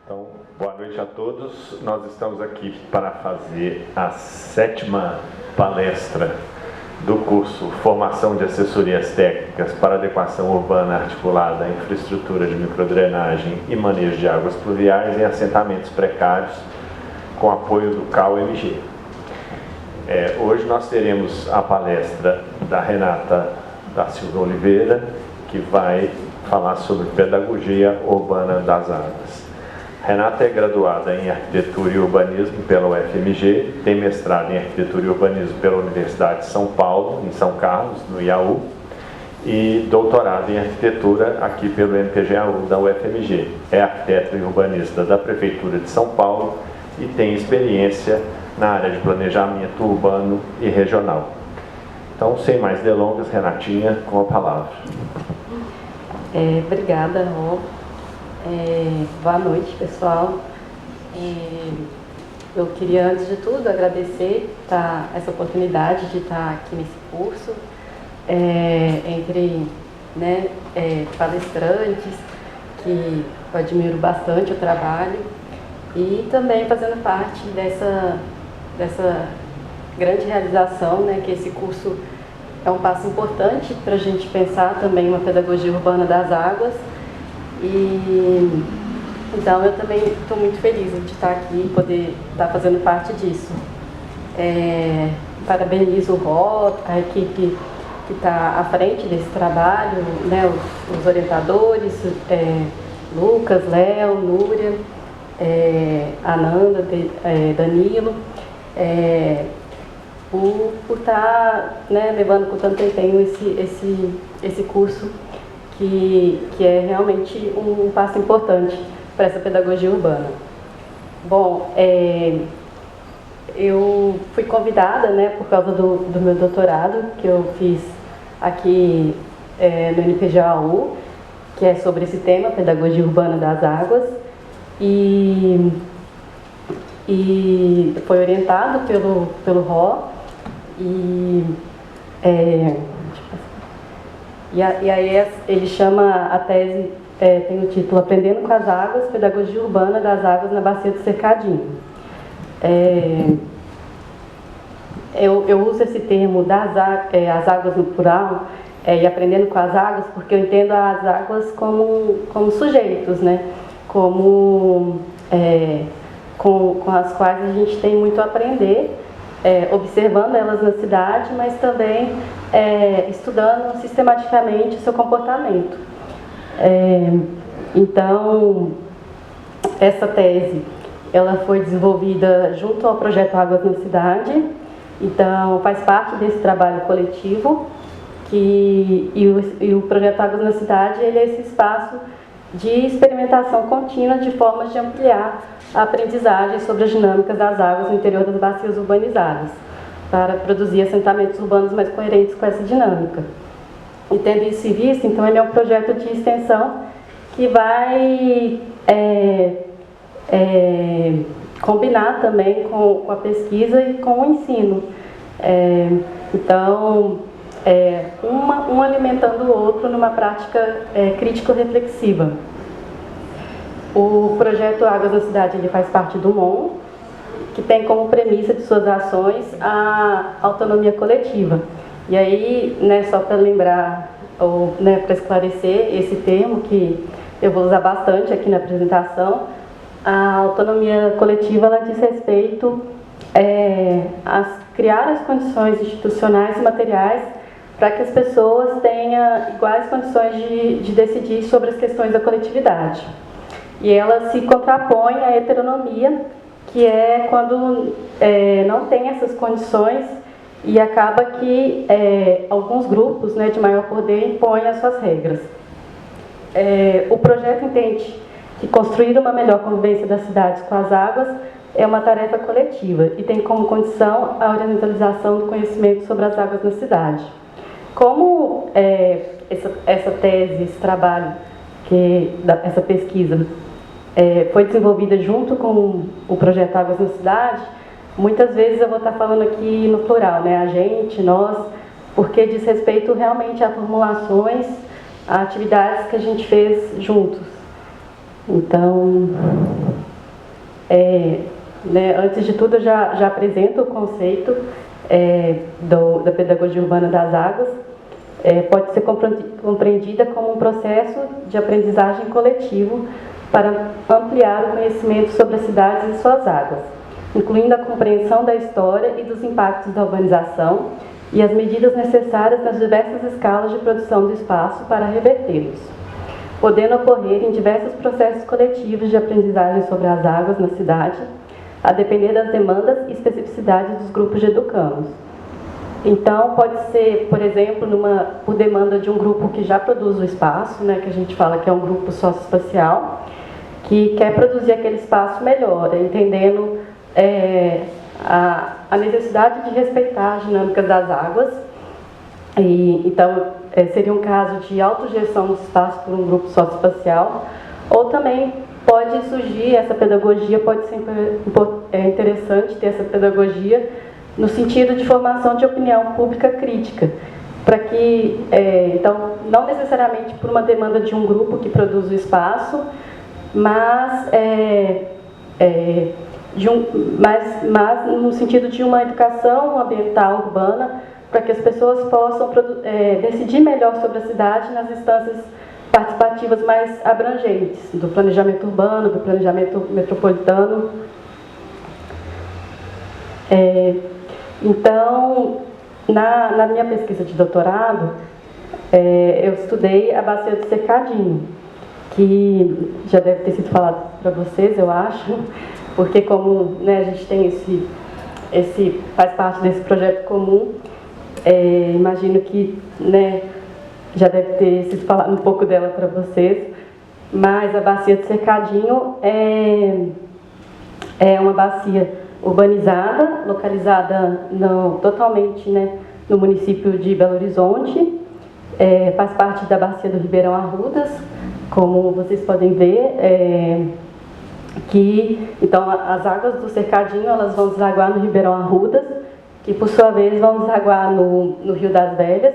Então, boa noite a todos. Nós estamos aqui para fazer a 7ª palestra do curso Formação de Assessorias Técnicas para Adequação Urbana Articulada à Infraestrutura de Microdrenagem e Manejo de Águas Pluviais em Assentamentos Precários, com apoio do CAU-MG. Hoje nós teremos a palestra da Renata da Silva Oliveira, que vai falar sobre Pedagogia Urbana das Águas. Renata é graduada em Arquitetura e Urbanismo pela UFMG, tem mestrado em Arquitetura e Urbanismo pela Universidade de São Paulo, em São Carlos, no IAU, e doutorado em Arquitetura aqui pelo MPGAU da UFMG. É arquiteta e urbanista da Prefeitura de São Paulo e tem experiência na área de planejamento urbano e regional. Então, sem mais delongas, Renatinha, com a palavra. Obrigada, Rô. Boa noite, pessoal. Eu queria, antes de tudo, agradecer essa oportunidade de estar aqui nesse curso, entre palestrantes, que eu admiro bastante o trabalho, e também fazendo parte dessa grande realização, que esse curso é um passo importante para a gente pensar também uma pedagogia urbana das águas. E então eu também estou muito feliz de estar aqui e poder estar fazendo parte disso. Parabenizo o Ró, a equipe que está à frente desse trabalho, os orientadores, Lucas, Léo, Núria, Ananda, Danilo, por estar levando com tanto empenho esse curso que é realmente um passo importante para essa pedagogia urbana. Bom, eu fui convidada, por causa do meu doutorado, que eu fiz aqui no NPGAU, que é sobre esse tema, Pedagogia Urbana das Águas, e foi orientado pelo Ró, e aí ele chama a tese, tem o título Aprendendo com as Águas, Pedagogia Urbana das Águas na Bacia do Cercadinho. Eu uso esse termo as águas no plural, e aprendendo com as águas, porque eu entendo as águas como sujeitos, com as quais a gente tem muito a aprender, observando elas na cidade, mas também estudando sistematicamente o seu comportamento. Então, essa tese ela foi desenvolvida junto ao projeto Águas na Cidade, então faz parte desse trabalho coletivo, e o projeto Águas na Cidade ele é esse espaço de experimentação contínua de formas de ampliar a aprendizagem sobre as dinâmicas das águas no interior das bacias urbanizadas, para produzir assentamentos urbanos mais coerentes com essa dinâmica. E tendo isso em vista, então ele é um projeto de extensão que vai combinar também com a pesquisa e com o ensino. Então, um alimentando o outro numa prática crítico-reflexiva. O projeto Águas na Cidade ele faz parte do MON, que tem como premissa de suas ações a autonomia coletiva. E aí, só para lembrar, ou para esclarecer esse termo que eu vou usar bastante aqui na apresentação, a autonomia coletiva ela diz respeito a criar as condições institucionais e materiais para que as pessoas tenham iguais condições de decidir sobre as questões da coletividade. E ela se contrapõe à heteronomia, que é quando não tem essas condições e acaba que alguns grupos de maior poder impõem as suas regras. O projeto entende que construir uma melhor convivência das cidades com as águas é uma tarefa coletiva e tem como condição a orientalização do conhecimento sobre as águas na cidade. Como essa tese, esse trabalho, essa pesquisa foi desenvolvida junto com o projeto Águas na Cidade, muitas vezes eu vou estar falando aqui no plural, a gente, nós, porque diz respeito realmente a formulações, a atividades que a gente fez juntos. Então, Antes de tudo, eu já apresento o conceito da pedagogia urbana das águas. Pode ser compreendida como um processo de aprendizagem coletivo para ampliar o conhecimento sobre as cidades e suas águas, incluindo a compreensão da história e dos impactos da urbanização e as medidas necessárias nas diversas escalas de produção do espaço para revertê-los, podendo ocorrer em diversos processos coletivos de aprendizagem sobre as águas na cidade, a depender das demandas e especificidades dos grupos de educandos. Então, pode ser, por exemplo, por demanda de um grupo que já produz o espaço, que a gente fala que é um grupo socioespacial, que quer produzir aquele espaço melhor, entendendo a necessidade de respeitar as dinâmicas das águas. Então, seria um caso de autogestão do espaço por um grupo socioespacial, ou também pode surgir essa pedagogia, pode ser interessante ter essa pedagogia no sentido de formação de opinião pública crítica, para que, então, não necessariamente por uma demanda de um grupo que produz o espaço, mas no sentido de uma educação ambiental urbana, para que as pessoas possam decidir melhor sobre a cidade nas instâncias participativas mais abrangentes, do planejamento urbano, do planejamento metropolitano. Então, na minha pesquisa de doutorado, eu estudei a bacia do Cercadinho, que já deve ter sido falado para vocês, eu acho, porque como a gente tem faz parte desse projeto comum, imagino que já deve ter sido falado um pouco dela para vocês, mas a bacia do Cercadinho é uma bacia urbanizada, localizada totalmente no município de Belo Horizonte, faz parte da bacia do Ribeirão Arrudas, como vocês podem ver, então as águas do Cercadinho elas vão desaguar no Ribeirão Arrudas, que por sua vez vão desaguar no Rio das Velhas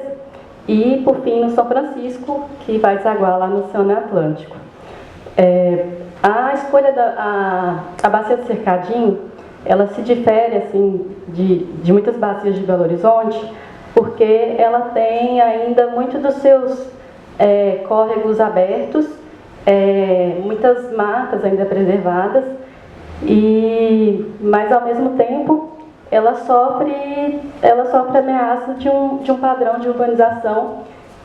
e por fim no São Francisco, que vai desaguar lá no Oceano Atlântico. A escolha a bacia do Cercadinho, ela se difere assim de muitas bacias de Belo Horizonte, porque ela tem ainda muito dos seus córregos abertos, muitas matas ainda preservadas, mas ao mesmo tempo ela sofre ameaça de um padrão de urbanização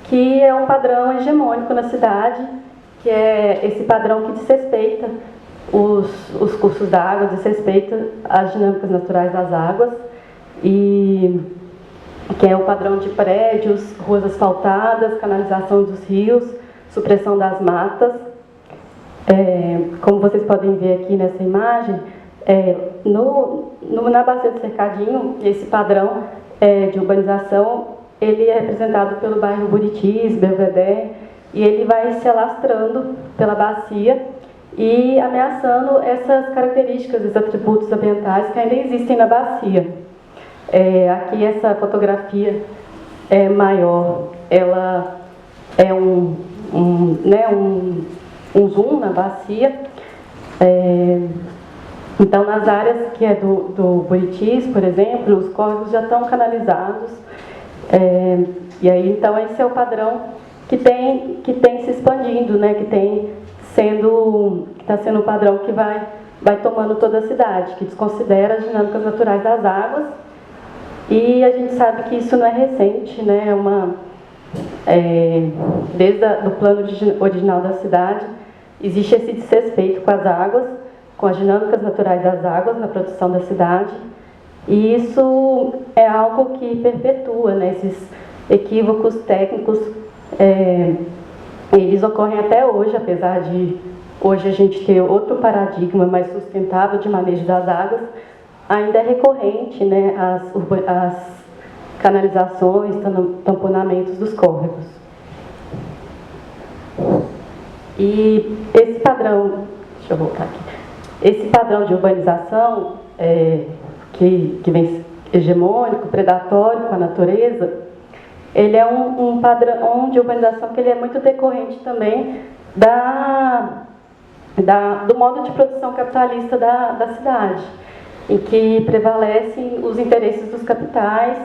que é um padrão hegemônico na cidade, que é esse padrão que desrespeita os cursos d'água, desrespeita as dinâmicas naturais das águas, e que é o padrão de prédios, ruas asfaltadas, canalização dos rios, supressão das matas. Como vocês podem ver aqui nessa imagem, na bacia do Cercadinho, esse padrão de urbanização, ele é representado pelo bairro Buritis, Belvedere, e ele vai se alastrando pela bacia e ameaçando essas características, esses atributos ambientais que ainda existem na bacia. Aqui essa fotografia maior, ela é um zoom na bacia. Então, nas áreas que é do Buritis, por exemplo, os córregos já estão canalizados. E aí, então, esse é o padrão que tem se expandindo, que está sendo um padrão que vai tomando toda a cidade, que desconsidera as dinâmicas naturais das águas. E a gente sabe que isso não é recente, desde o plano original da cidade, existe esse desrespeito com as águas, com as dinâmicas naturais das águas na produção da cidade, e isso é algo que perpetua, esses equívocos técnicos, eles ocorrem até hoje, apesar de hoje a gente ter outro paradigma mais sustentável de manejo das águas, ainda é recorrente as canalizações, tamponamentos dos córregos. E esse padrão, deixa eu voltar aqui, esse padrão de urbanização que vem hegemônico, predatório com a natureza, ele é um padrão de urbanização que ele é muito decorrente também do modo de produção capitalista da cidade, em que prevalecem os interesses dos capitais,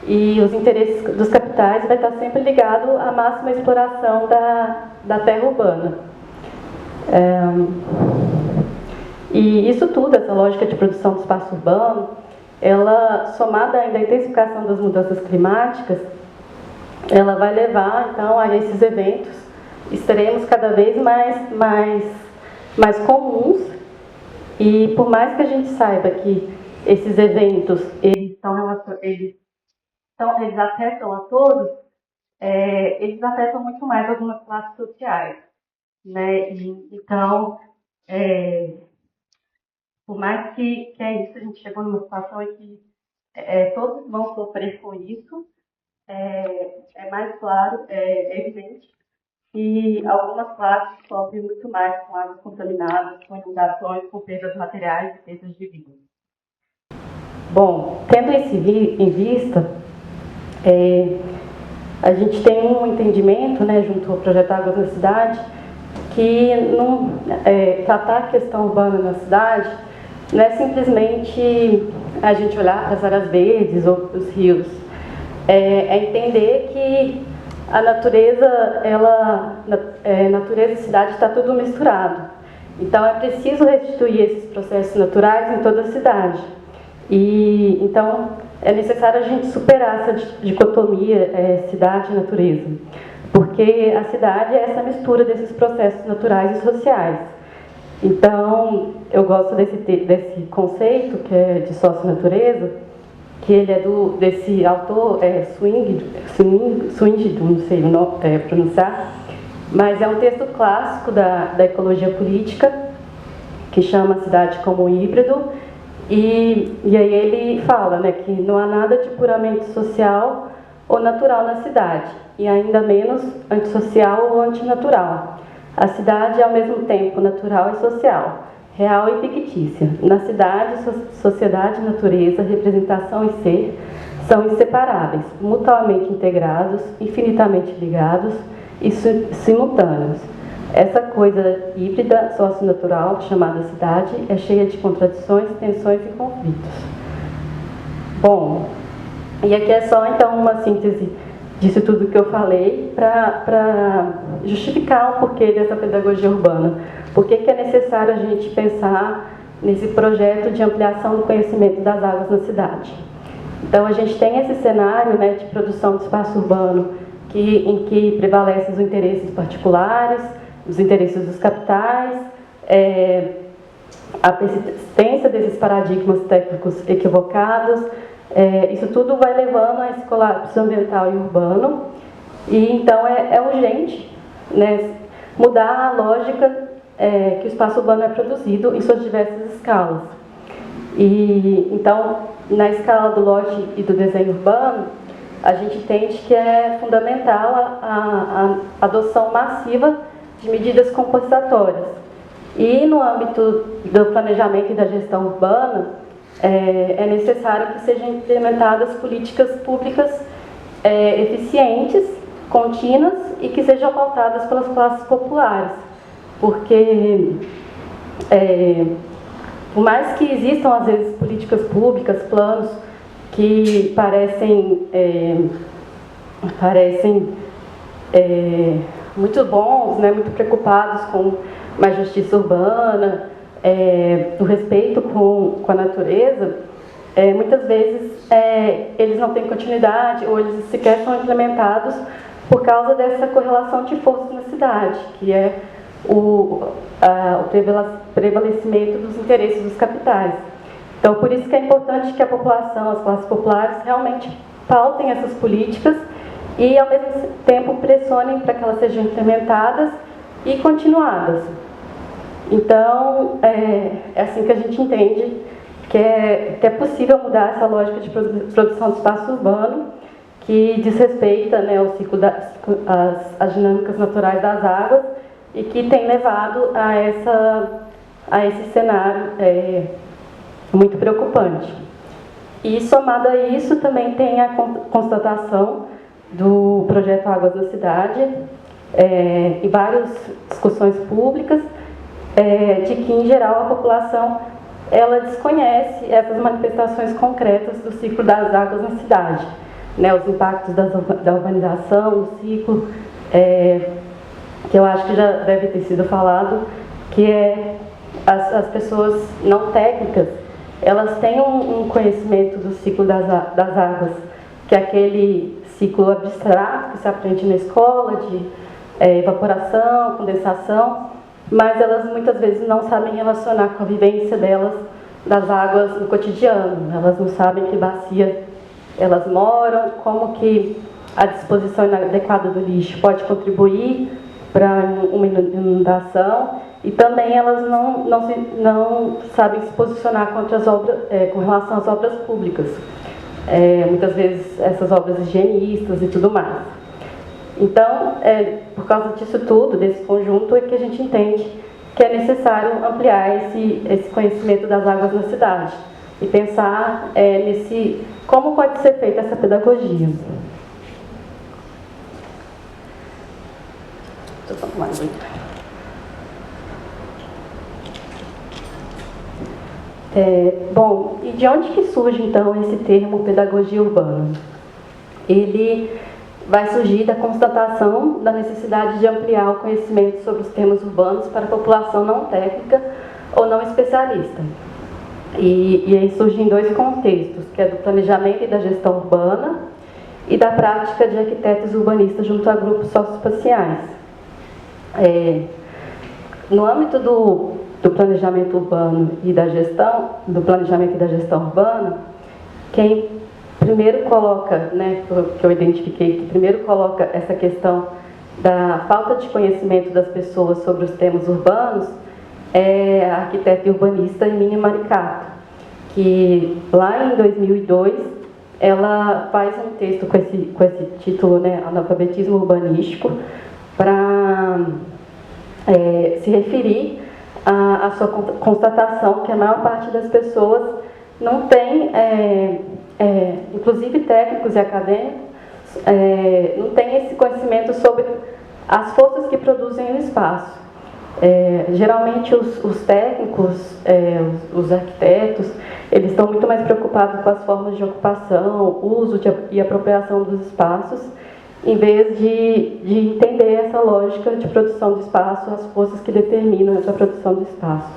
e os interesses dos capitais vai estar sempre ligado à máxima exploração da terra urbana. E isso tudo, essa lógica de produção do espaço urbano, ela, somada ainda à intensificação das mudanças climáticas, ela vai levar, então, a esses eventos extremos cada vez mais comuns. E por mais que a gente saiba que esses eventos eles afetam a todos, eles afetam muito mais algumas classes sociais, né? Então, por mais que é isso, a gente chegou numa situação em que todos vão sofrer com isso. É mais claro, é evidente que algumas classes sofrem muito mais com águas contaminadas, com inundações, com perdas materiais e perdas de vida. Bom, tendo isso em vista, a gente tem um entendimento, né, junto ao Projeto Águas na Cidade, que tratar a questão urbana na cidade não é simplesmente a gente olhar para as áreas verdes ou para os rios. É entender que a natureza, natureza e cidade está tudo misturado. Então é preciso restituir esses processos naturais em toda a cidade. E então é necessário a gente superar essa dicotomia cidade e natureza, porque a cidade é essa mistura desses processos naturais e sociais. Então eu gosto desse conceito que é de socio-natureza, que ele é desse autor Swinglio, não sei pronunciar, mas é um texto clássico da ecologia política, que chama a cidade como um híbrido, e aí ele fala, né, que não há nada de puramente social ou natural na cidade, e ainda menos antissocial ou antinatural. A cidade é ao mesmo tempo natural e social, real e fictícia. Na cidade, sociedade, natureza, representação e ser são inseparáveis, mutuamente integrados, infinitamente ligados e simultâneos. Essa coisa híbrida, socio-natural, chamada cidade, é cheia de contradições, tensões e conflitos. Bom, e aqui é só então uma síntese disso tudo que eu falei para justificar o porquê dessa pedagogia urbana. Por que é necessário a gente pensar nesse projeto de ampliação do conhecimento das águas na cidade? Então, a gente tem esse cenário, né, de produção de espaço urbano em que prevalecem os interesses particulares, os interesses dos capitais, a persistência desses paradigmas técnicos equivocados. Isso tudo vai levando a esse colapso ambiental e urbano. E, então, é urgente, né, mudar a lógica que o espaço urbano é produzido em suas diversas escalas. E então, na escala do lote e do desenho urbano, a gente entende que é fundamental a adoção massiva de medidas compensatórias. E no âmbito do planejamento e da gestão urbana, é necessário que sejam implementadas políticas públicas eficientes, contínuas e que sejam pautadas pelas classes populares. Porque, por mais que existam, às vezes, políticas públicas, planos que parecem muito bons, né, muito preocupados com mais justiça urbana, o respeito com a natureza, muitas vezes eles não têm continuidade ou eles sequer são implementados por causa dessa correlação de forças na cidade, que é o prevalecimento dos interesses dos capitais. Então, por isso que é importante que a população, as classes populares, realmente pautem essas políticas e, ao mesmo tempo, pressionem para que elas sejam implementadas e continuadas. Então, é assim que a gente entende que é possível mudar essa lógica de produção de espaço urbano, que desrespeita, né, o ciclo as dinâmicas naturais das águas e que tem levado a esse cenário muito preocupante. E, somado a isso, também tem a constatação do projeto Águas na Cidade, em várias discussões públicas, de que, em geral, a população ela desconhece essas manifestações concretas do ciclo das águas na cidade, né, os impactos da urbanização, o ciclo, que eu acho que já deve ter sido falado, que é as pessoas não técnicas, elas têm um conhecimento do ciclo das águas, que é aquele ciclo abstrato que se aprende na escola, de evaporação, condensação, mas elas muitas vezes não sabem relacionar com a vivência delas, das águas no cotidiano. Elas não sabem que bacia elas moram, como que a disposição inadequada do lixo pode contribuir para uma inundação, e também elas não sabem se posicionar contra as obras, com relação às obras públicas. Muitas vezes essas obras higienistas e tudo mais. Então, por causa disso tudo, desse conjunto, é que a gente entende que é necessário ampliar esse conhecimento das águas na cidade e pensar como pode ser feita essa pedagogia. Deixa eu tomar mais um. Bom, e de onde que surge então esse termo pedagogia urbana? Ele vai surgir da constatação da necessidade de ampliar o conhecimento sobre os temas urbanos para a população não técnica ou não especialista. E aí surgem dois contextos, que é do planejamento e da gestão urbana e da prática de arquitetos urbanistas junto a grupos socioespaciais. No âmbito do planejamento urbano e da gestão, urbana, quem primeiro coloca, que eu identifiquei, que primeiro coloca essa questão da falta de conhecimento das pessoas sobre os temas urbanos é a arquiteta e urbanista Hermínia Maricato, que lá em 2002 ela faz um texto com esse título, Analfabetismo Urbanístico, para se referir à sua constatação que a maior parte das pessoas não tem, inclusive técnicos e acadêmicos, não tem esse conhecimento sobre as forças que produzem o espaço. Geralmente os técnicos, os arquitetos, eles estão muito mais preocupados com as formas de ocupação, uso e apropriação dos espaços, em vez de entender essa lógica de produção do espaço, as forças que determinam essa produção do espaço.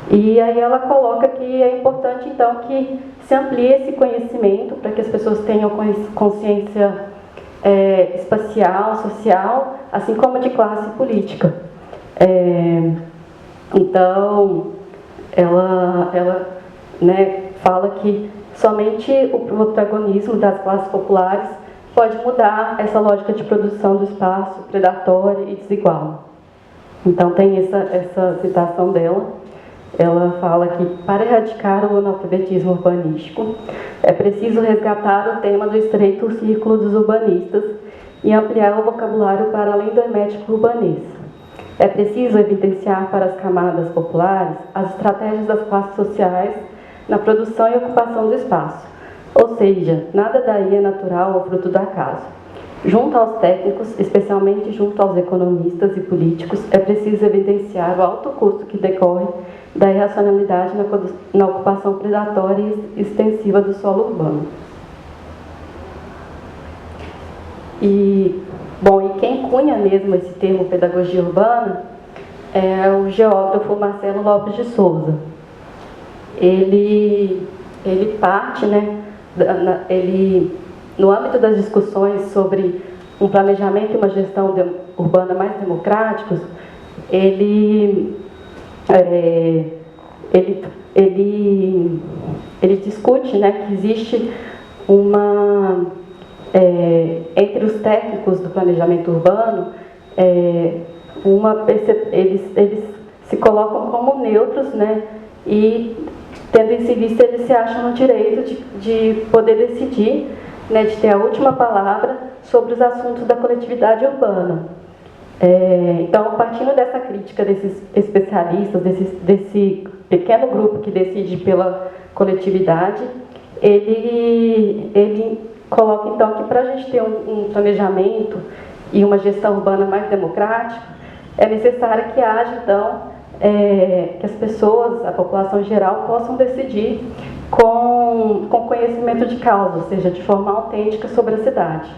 E aí ela coloca que é importante, então, que se amplie esse conhecimento para que as pessoas tenham consciência espacial, social, assim como de classe e política. Então, ela fala que somente o protagonismo das classes populares pode mudar essa lógica de produção do espaço predatória e desigual. Então, tem essa citação dela. Ela fala que, para erradicar o analfabetismo urbanístico, é preciso resgatar o tema do estreito círculo dos urbanistas e ampliar o vocabulário para além do hermético urbanista. É preciso evidenciar para as camadas populares as estratégias das classes sociais na produção e ocupação do espaço. Ou seja, nada daí é natural ou fruto do acaso. Junto aos técnicos, especialmente junto aos economistas e políticos, é preciso evidenciar o alto custo que decorre da irracionalidade na ocupação predatória e extensiva do solo urbano. E quem cunha mesmo esse termo pedagogia urbana é o geógrafo Marcelo Lopes de Souza. Ele parte, no âmbito das discussões sobre um planejamento e uma gestão urbana mais democráticos, ele discute, que existe entre os técnicos do planejamento urbano, eles se colocam como neutros, e tendo em vista, eles se acham no direito de poder decidir, de ter a última palavra sobre os assuntos da coletividade urbana. Então, partindo dessa crítica desses especialistas, desse pequeno grupo que decide pela coletividade, ele coloca, então, que para a gente ter um planejamento e uma gestão urbana mais democrática, é necessário que haja, então, que as pessoas, a população em geral, possam decidir com conhecimento de causa, ou seja, de forma autêntica sobre a cidade.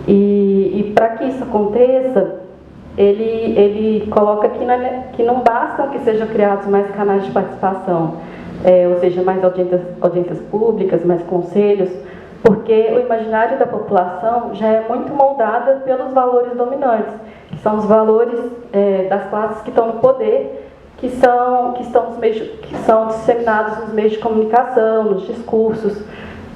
E para que isso aconteça, ele coloca que não bastam que sejam criados mais canais de participação, ou seja, mais audiências públicas, mais conselhos, porque o imaginário da população já é muito moldado pelos valores dominantes, que são os valores das classes que estão no poder, que são disseminados nos meios de comunicação, nos discursos.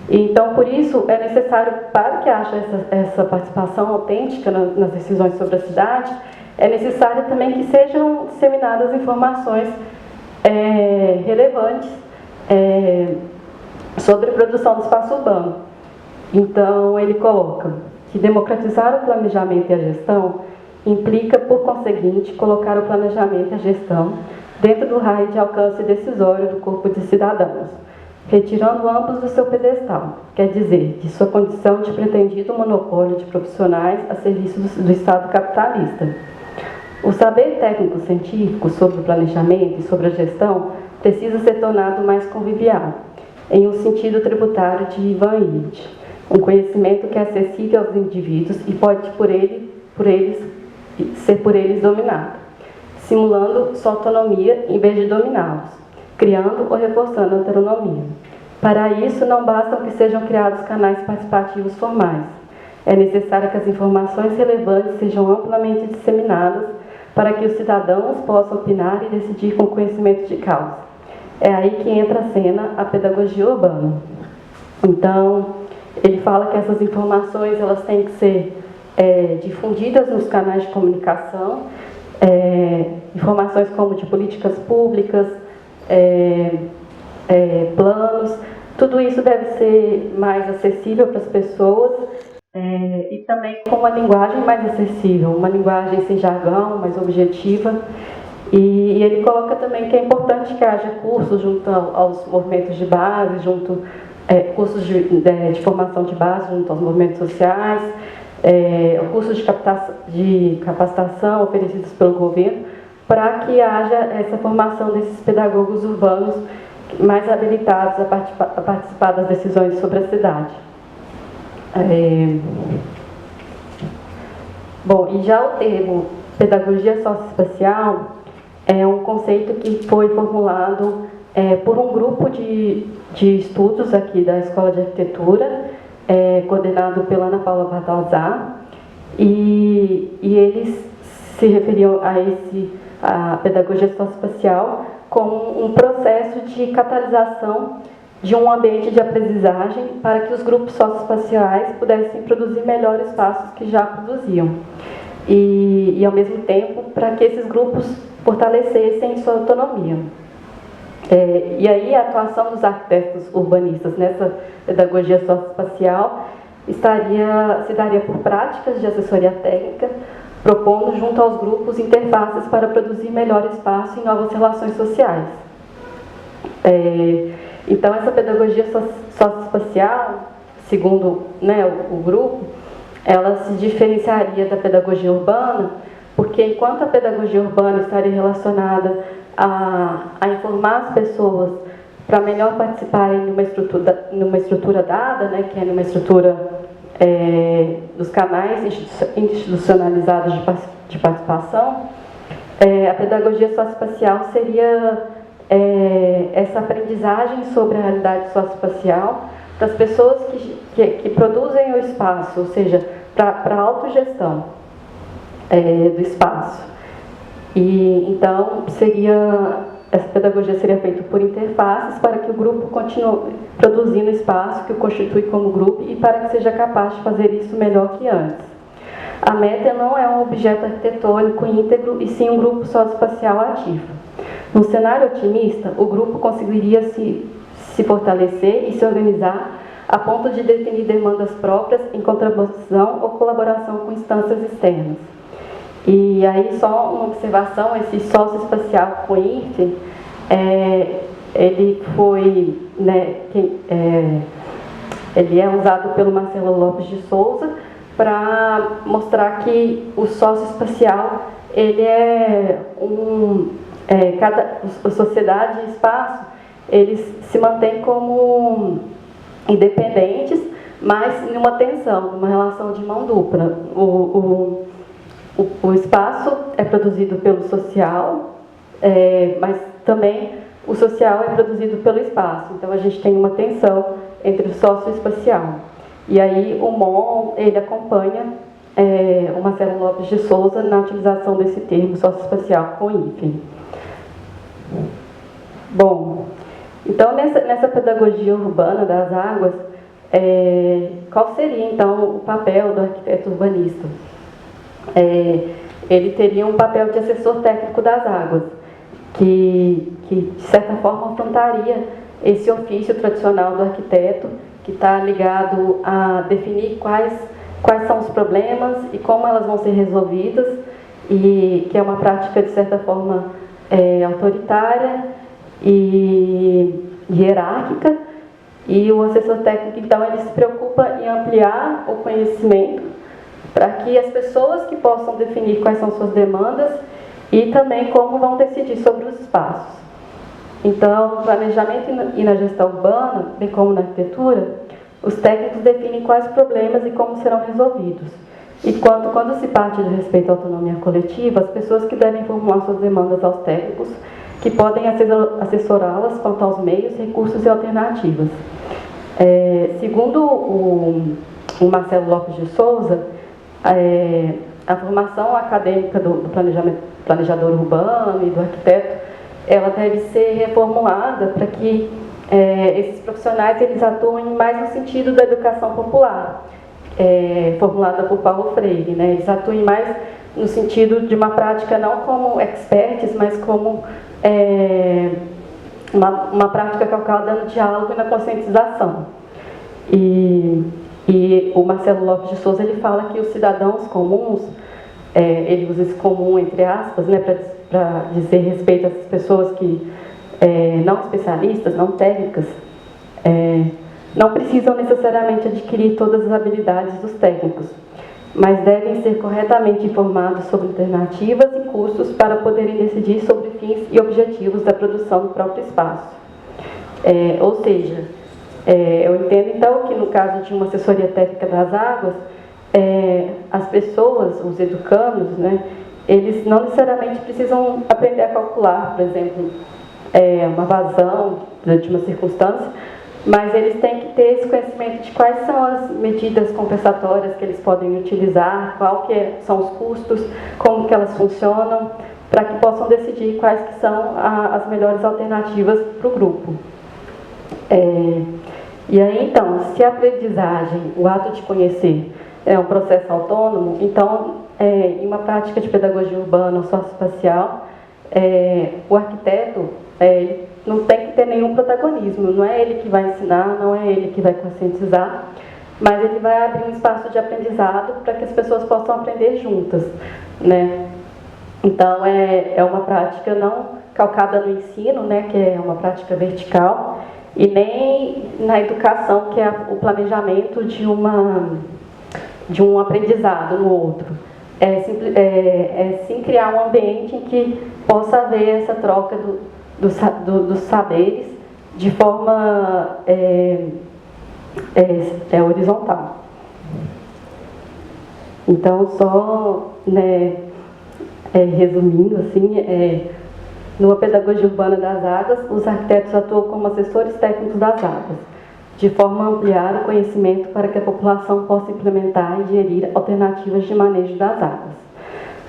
Então, por isso, é necessário, para que haja essa participação autêntica nas decisões sobre a cidade, é necessário também que sejam disseminadas informações relevantes sobre a produção do espaço urbano. Então, ele coloca que democratizar o planejamento e a gestão implica, por conseguinte, colocar o planejamento e a gestão dentro do raio de alcance decisório do corpo de cidadãos, retirando ambos do seu pedestal, quer dizer, de sua condição de pretendido monopólio de profissionais a serviço do Estado capitalista. O saber técnico-científico sobre o planejamento e sobre a gestão precisa ser tornado mais convivial, em um sentido tributário de Ivan Illich, um conhecimento que é acessível aos indivíduos e pode ser por eles dominado, simulando sua autonomia em vez de dominá-los, criando ou reforçando a heteronomia. Para isso, não bastam que sejam criados canais participativos formais. É necessário que as informações relevantes sejam amplamente disseminadas para que os cidadãos possam opinar e decidir com conhecimento de causa. É aí que entra a cena a pedagogia urbana. Então, ele fala que essas informações elas têm que ser difundidas nos canais de comunicação, informações como de políticas públicas, planos, tudo isso deve ser mais acessível para as pessoas e também com uma linguagem mais acessível, uma linguagem sem jargão, mais objetiva. E ele coloca também que é importante que haja cursos junto aos movimentos de base, cursos de formação de base junto aos movimentos sociais, cursos de capacitação oferecidos pelo governo, para que haja essa formação desses pedagogos urbanos mais habilitados a participar das decisões sobre a cidade. Bom, e já o termo pedagogia socioespacial é um conceito que foi formulado por um grupo de estudos aqui da Escola de Arquitetura, coordenado pela Ana Paula Baltazar, e eles se referiam a pedagogia socioespacial como um processo de catalisação de um ambiente de aprendizagem para que os grupos socioespaciais pudessem produzir melhor espaços que já produziam. E ao mesmo tempo, para que esses grupos fortalecessem sua autonomia. E aí a atuação dos arquitetos urbanistas nessa pedagogia socioespacial se daria por práticas de assessoria técnica, propondo junto aos grupos interfaces para produzir melhor espaço em novas relações sociais. Então, essa pedagogia socioespacial, segundo o grupo, ela se diferenciaria da pedagogia urbana, porque enquanto a pedagogia urbana estaria relacionada a informar as pessoas para melhor participarem numa estrutura dada, que é numa estrutura dos canais institucionalizados de participação, a pedagogia socioespacial seria essa aprendizagem sobre a realidade socioespacial das pessoas que produzem o espaço, ou seja, para a autogestão do espaço. E então essa pedagogia seria feita por interfaces para que o grupo continue produzindo espaço que o constitui como grupo e para que seja capaz de fazer isso melhor que antes. A meta não é um objeto arquitetônico íntegro e sim um grupo socioespacial ativo. No cenário otimista, o grupo conseguiria se fortalecer e se organizar a ponto de definir demandas próprias em contraposição ou colaboração com instâncias externas. E aí, só uma observação, esse socioespacial com IRF, ele foi, ele é usado pelo Marcelo Lopes de Souza para mostrar que o socioespacial, ele é a sociedade e espaço, eles se mantêm como independentes, mas em uma tensão, numa relação de mão dupla. O espaço é produzido pelo social, mas também o social é produzido pelo espaço. Então a gente tem uma tensão entre o socioespacial. E aí o MON, ele acompanha o Marcelo Lopes de Souza na utilização desse termo socioespacial com hífen. Bom, então nessa pedagogia urbana das águas, qual seria então o papel do arquiteto urbanista? Ele teria um papel de assessor técnico das águas, que de certa forma afrontaria esse ofício tradicional do arquiteto, que está ligado a definir quais são os problemas e como elas vão ser resolvidas, e que é uma prática de certa forma autoritária e hierárquica. E o assessor técnico, então, ele se preocupa em ampliar o conhecimento para que as pessoas que possam definir quais são suas demandas e também como vão decidir sobre os espaços. Então, no planejamento e na gestão urbana, bem como na arquitetura, os técnicos definem quais problemas e como serão resolvidos. E quando se parte do respeito à autonomia coletiva, as pessoas que devem formular suas demandas aos técnicos, que podem assessorá-las quanto aos meios, recursos e alternativas. Segundo o Marcelo Lopes de Souza, a formação acadêmica do planejador urbano e do arquiteto, ela deve ser reformulada para que esses profissionais eles atuem mais no sentido da educação popular, formulada por Paulo Freire, né? Eles atuem mais no sentido de uma prática não como experts, mas como uma prática calcada no diálogo e na conscientização. E o Marcelo Lopes de Souza ele fala que os cidadãos comuns, ele usa esse comum entre aspas, né, para dizer respeito a essas pessoas que não especialistas, não técnicas, não precisam necessariamente adquirir todas as habilidades dos técnicos, mas devem ser corretamente informados sobre alternativas e custos para poderem decidir sobre fins e objetivos da produção do próprio espaço. Ou seja, eu entendo então que no caso de uma assessoria técnica das águas, as pessoas, os educandos, né, eles não necessariamente precisam aprender a calcular, por exemplo, uma vazão de uma circunstância, mas eles têm que ter esse conhecimento de quais são as medidas compensatórias que eles podem utilizar, são os custos, como que elas funcionam, para que possam decidir quais que são as melhores alternativas para o grupo. E aí, então, se a aprendizagem, o ato de conhecer, é um processo autônomo, então, em uma prática de pedagogia urbana ou socioespacial, o arquiteto ele não tem que ter nenhum protagonismo, não é ele que vai ensinar, não é ele que vai conscientizar, mas ele vai abrir um espaço de aprendizado para que as pessoas possam aprender juntas, né? Então, é uma prática não calcada no ensino, né, que é uma prática vertical, e nem na educação, que é o planejamento de um aprendizado no outro. Sim criar um ambiente em que possa haver essa troca dos saberes de forma horizontal. Então, só, né, resumindo, assim, numa pedagogia urbana das águas, os arquitetos atuam como assessores técnicos das águas, de forma a ampliar o conhecimento para que a população possa implementar e gerir alternativas de manejo das águas.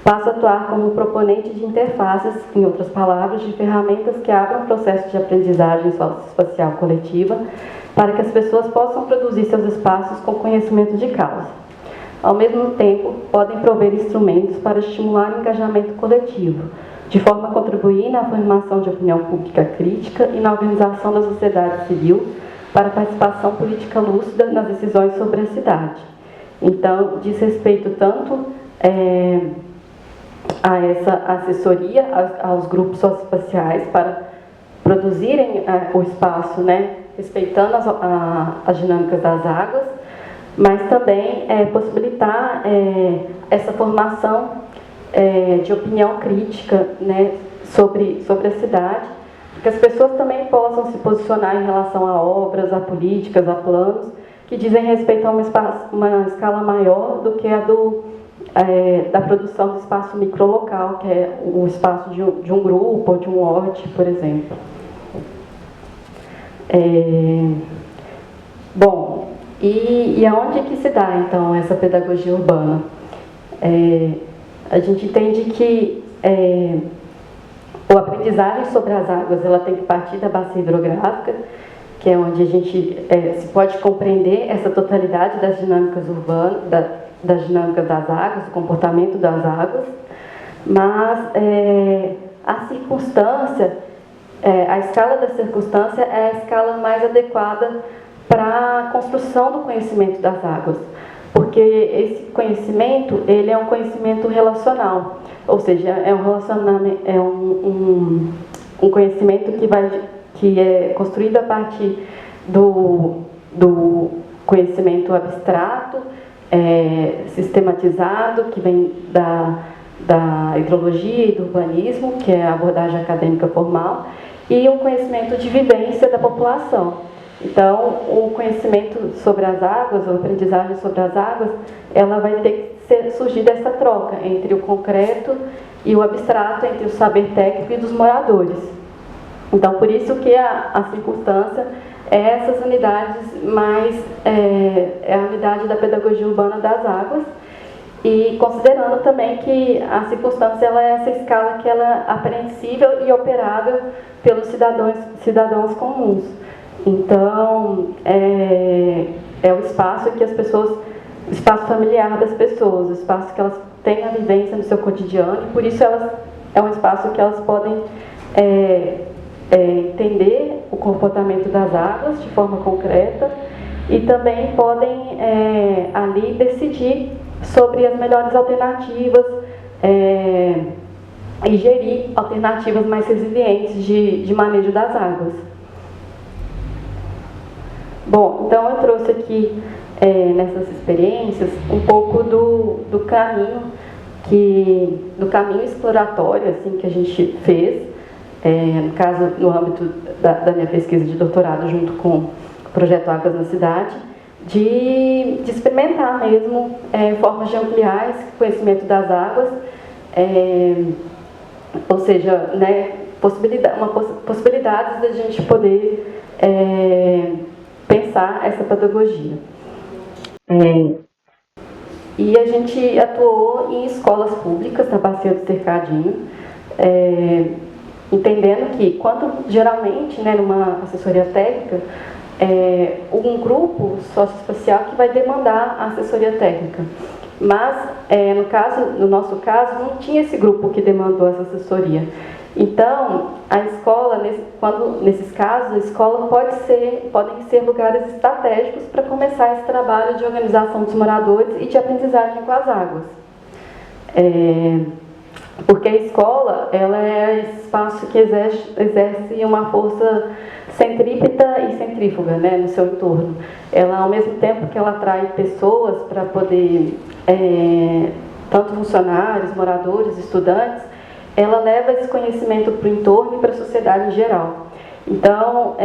Passa a atuar como proponente de interfaces, em outras palavras, de ferramentas que abram o processo de aprendizagem socioespacial coletiva para que as pessoas possam produzir seus espaços com conhecimento de causa. Ao mesmo tempo, podem prover instrumentos para estimular o engajamento coletivo, de forma a contribuir na formação de opinião pública crítica e na organização da sociedade civil para a participação política lúcida nas decisões sobre a cidade. Então, diz respeito tanto a essa assessoria aos grupos socioespaciais para produzirem o espaço, né, respeitando as dinâmicas das águas, mas também possibilitar essa formação de opinião crítica, né, sobre a cidade, que as pessoas também possam se posicionar em relação a obras, a políticas, a planos, que dizem respeito a uma escala maior do que a da produção do espaço microlocal, que é o espaço de um grupo ou de um lote, por exemplo. Bom, e aonde que se dá, então, essa pedagogia urbana? A gente entende que a aprendizagem sobre as águas ela tem que partir da bacia hidrográfica, que é onde a gente se pode compreender essa totalidade das dinâmicas urbanas, das dinâmicas das águas, do comportamento das águas, mas a circunstância, a escala da circunstância é a escala mais adequada para a construção do conhecimento das águas, porque esse conhecimento ele é um conhecimento relacional, ou seja, é um relacionamento, um conhecimento que é construído a partir do conhecimento abstrato, sistematizado, que vem da hidrologia e do urbanismo, que é a abordagem acadêmica formal, e um conhecimento de vivência da população. Então, o conhecimento sobre as águas, a aprendizagem sobre as águas, ela vai ter que surgir dessa troca entre o concreto e o abstrato, entre o saber técnico e dos moradores. Então, por isso que a circunstância é essas unidades mais, é a unidade da pedagogia urbana das águas, e considerando também que a circunstância ela é essa escala que ela é apreensível e operável pelos cidadãos comuns. Então, é o espaço que as pessoas, o espaço familiar das pessoas, o espaço que elas têm a vivência no seu cotidiano, e por isso é um espaço que elas podem entender o comportamento das águas de forma concreta e também podem ali decidir sobre as melhores alternativas e gerir alternativas mais resilientes de manejo das águas. Bom, então eu trouxe aqui nessas experiências um pouco do caminho exploratório assim, que a gente fez, no caso, no âmbito da minha pesquisa de doutorado junto com o projeto Águas na Cidade, de experimentar mesmo formas de ampliar esse conhecimento das águas, ou seja, né, possibilidades da gente poder pensar essa pedagogia. E a gente atuou em escolas públicas da Bacia do Cercadinho, entendendo que, quando geralmente, né, numa assessoria técnica, um grupo socioespacial que vai demandar a assessoria técnica. Mas, no nosso caso, não tinha esse grupo que demandou essa assessoria. Então, a escola, nesses casos, a escola podem ser lugares estratégicos para começar esse trabalho de organização dos moradores e de aprendizagem com as águas. Porque a escola, ela é esse espaço que exerce uma força centrípeta e centrífuga, né, no seu entorno. Ela, ao mesmo tempo que ela atrai pessoas para poder, tanto funcionários, moradores, estudantes, ela leva esse conhecimento para o entorno e para a sociedade em geral. Então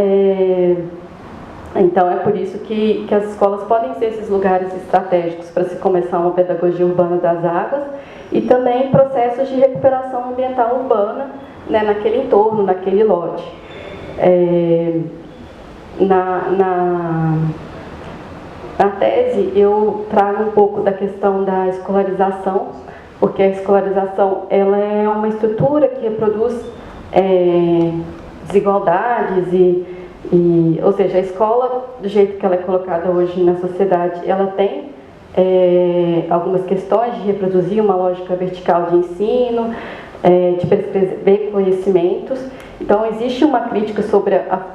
é por isso que as escolas podem ser esses lugares estratégicos para se começar uma pedagogia urbana das águas e também processos de recuperação ambiental urbana, né, naquele entorno, naquele lote. Na tese, eu trago um pouco da questão da escolarização, porque a escolarização ela é uma estrutura que reproduz desigualdades ou seja, a escola, do jeito que ela é colocada hoje na sociedade, ela tem algumas questões de reproduzir uma lógica vertical de ensino, de prescrever conhecimentos. Então, existe uma crítica sobre a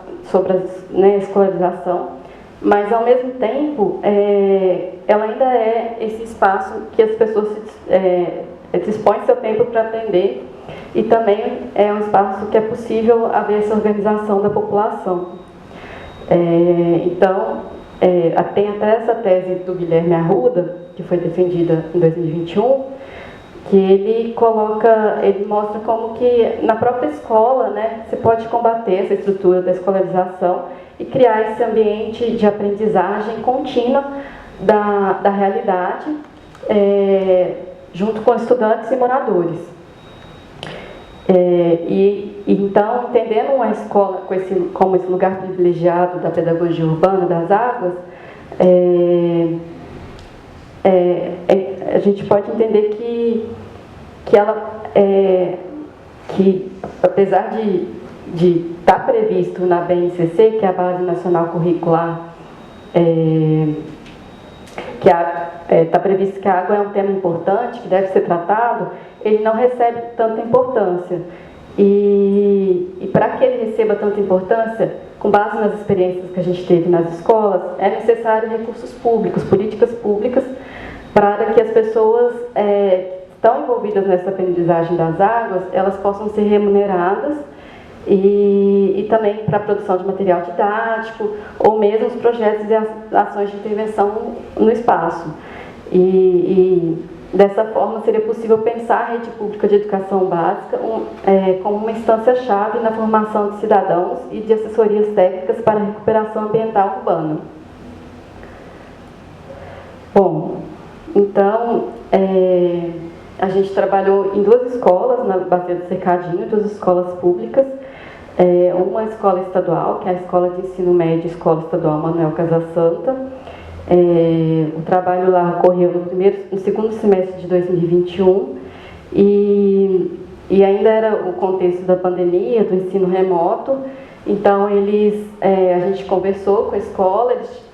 escolarização, mas, ao mesmo tempo, ela ainda é esse espaço que as pessoas dispõem seu tempo para aprender, e também é um espaço que é possível haver essa organização da população. Então, tem até essa tese do Guilherme Arruda, que foi defendida em 2021, que ele mostra como que na própria escola, né, você pode combater essa estrutura da escolarização e criar esse ambiente de aprendizagem contínua da realidade, junto com estudantes e moradores. Então, entendendo uma escola como esse lugar privilegiado da pedagogia urbana das águas, a gente pode entender que apesar de estar previsto na BNCC, que é a Base Nacional Curricular, está previsto que a água é um tema importante, que deve ser tratado, ele não recebe tanta importância. E para que ele receba tanta importância, com base nas experiências que a gente teve nas escolas, é necessário recursos públicos, políticas públicas, para que as pessoas que estão envolvidas nessa aprendizagem das águas, elas possam ser remuneradas, e também para a produção de material didático, ou mesmo os projetos e ações de intervenção no espaço. Dessa forma, seria possível pensar a rede pública de educação básica como uma instância-chave na formação de cidadãos e de assessorias técnicas para a recuperação ambiental urbana. Bom, então, a gente trabalhou em 2 escolas na Bacia do Cercadinho, 2 escolas públicas, uma escola estadual, que é a Escola de Ensino Médio, Escola Estadual Manuel Casasanta. O trabalho lá ocorreu no segundo semestre de 2021 e ainda era o contexto da pandemia, do ensino remoto. Então, a gente conversou com a escola, eles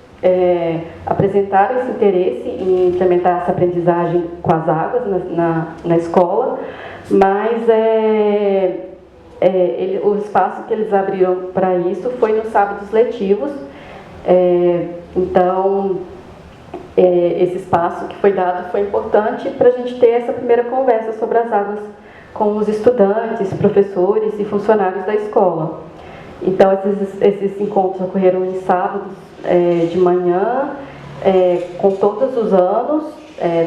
apresentaram esse interesse em implementar essa aprendizagem com as águas na escola, mas o espaço que eles abriram para isso foi nos sábados letivos. Então, esse espaço que foi dado foi importante para a gente ter essa primeira conversa sobre as águas com os estudantes, professores e funcionários da escola. Então, esses encontros ocorreram em sábados de manhã, com todos os anos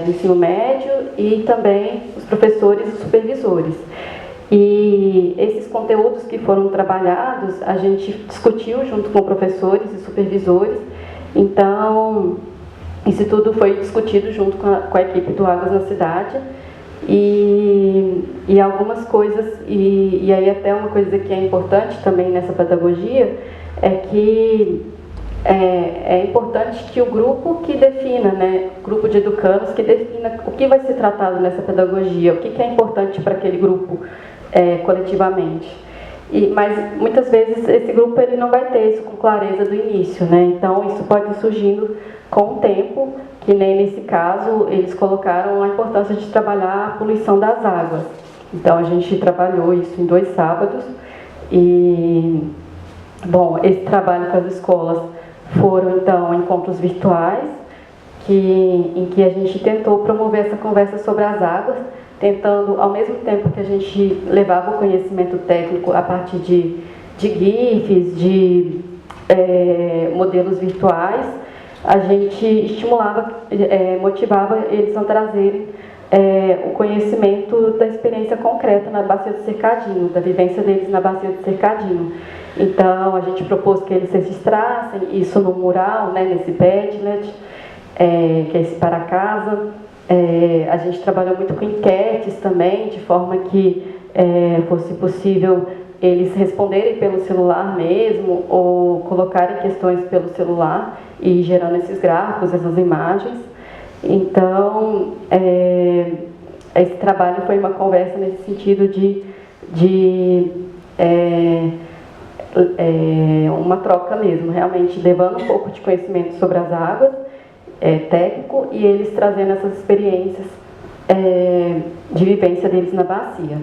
do ensino médio e também os professores e os supervisores. E esses conteúdos que foram trabalhados, a gente discutiu junto com professores e supervisores. Então, isso tudo foi discutido junto com a equipe do Águas na Cidade. E algumas coisas, e aí até uma coisa que é importante também nessa pedagogia, é que é importante que o grupo que defina, né, o grupo de educandos que defina o que vai ser tratado nessa pedagogia, o que é importante para aquele grupo coletivamente. Mas muitas vezes esse grupo ele não vai ter isso com clareza do início, né? Então isso pode ir surgindo com o tempo, que nem nesse caso eles colocaram a importância de trabalhar a poluição das águas. Então a gente trabalhou isso em 2 sábados e, bom, esse trabalho com as escolas foram então encontros virtuais, em que a gente tentou promover essa conversa sobre as águas, tentando, ao mesmo tempo que a gente levava o conhecimento técnico a partir de GIFs, de modelos virtuais, a gente estimulava, motivava eles a trazerem o conhecimento da experiência concreta na Bacia do Cercadinho, da vivência deles na Bacia do Cercadinho. Então, a gente propôs que eles registrassem isso no mural, né, nesse Padlet, que é esse para casa. A gente trabalhou muito com enquetes também, de forma que fosse possível eles responderem pelo celular mesmo, ou colocarem questões pelo celular e gerando esses gráficos, essas imagens. Então, esse trabalho foi uma conversa nesse sentido de uma troca mesmo, realmente levando um pouco de conhecimento sobre as águas, técnico, e eles trazendo essas experiências de vivência deles na bacia.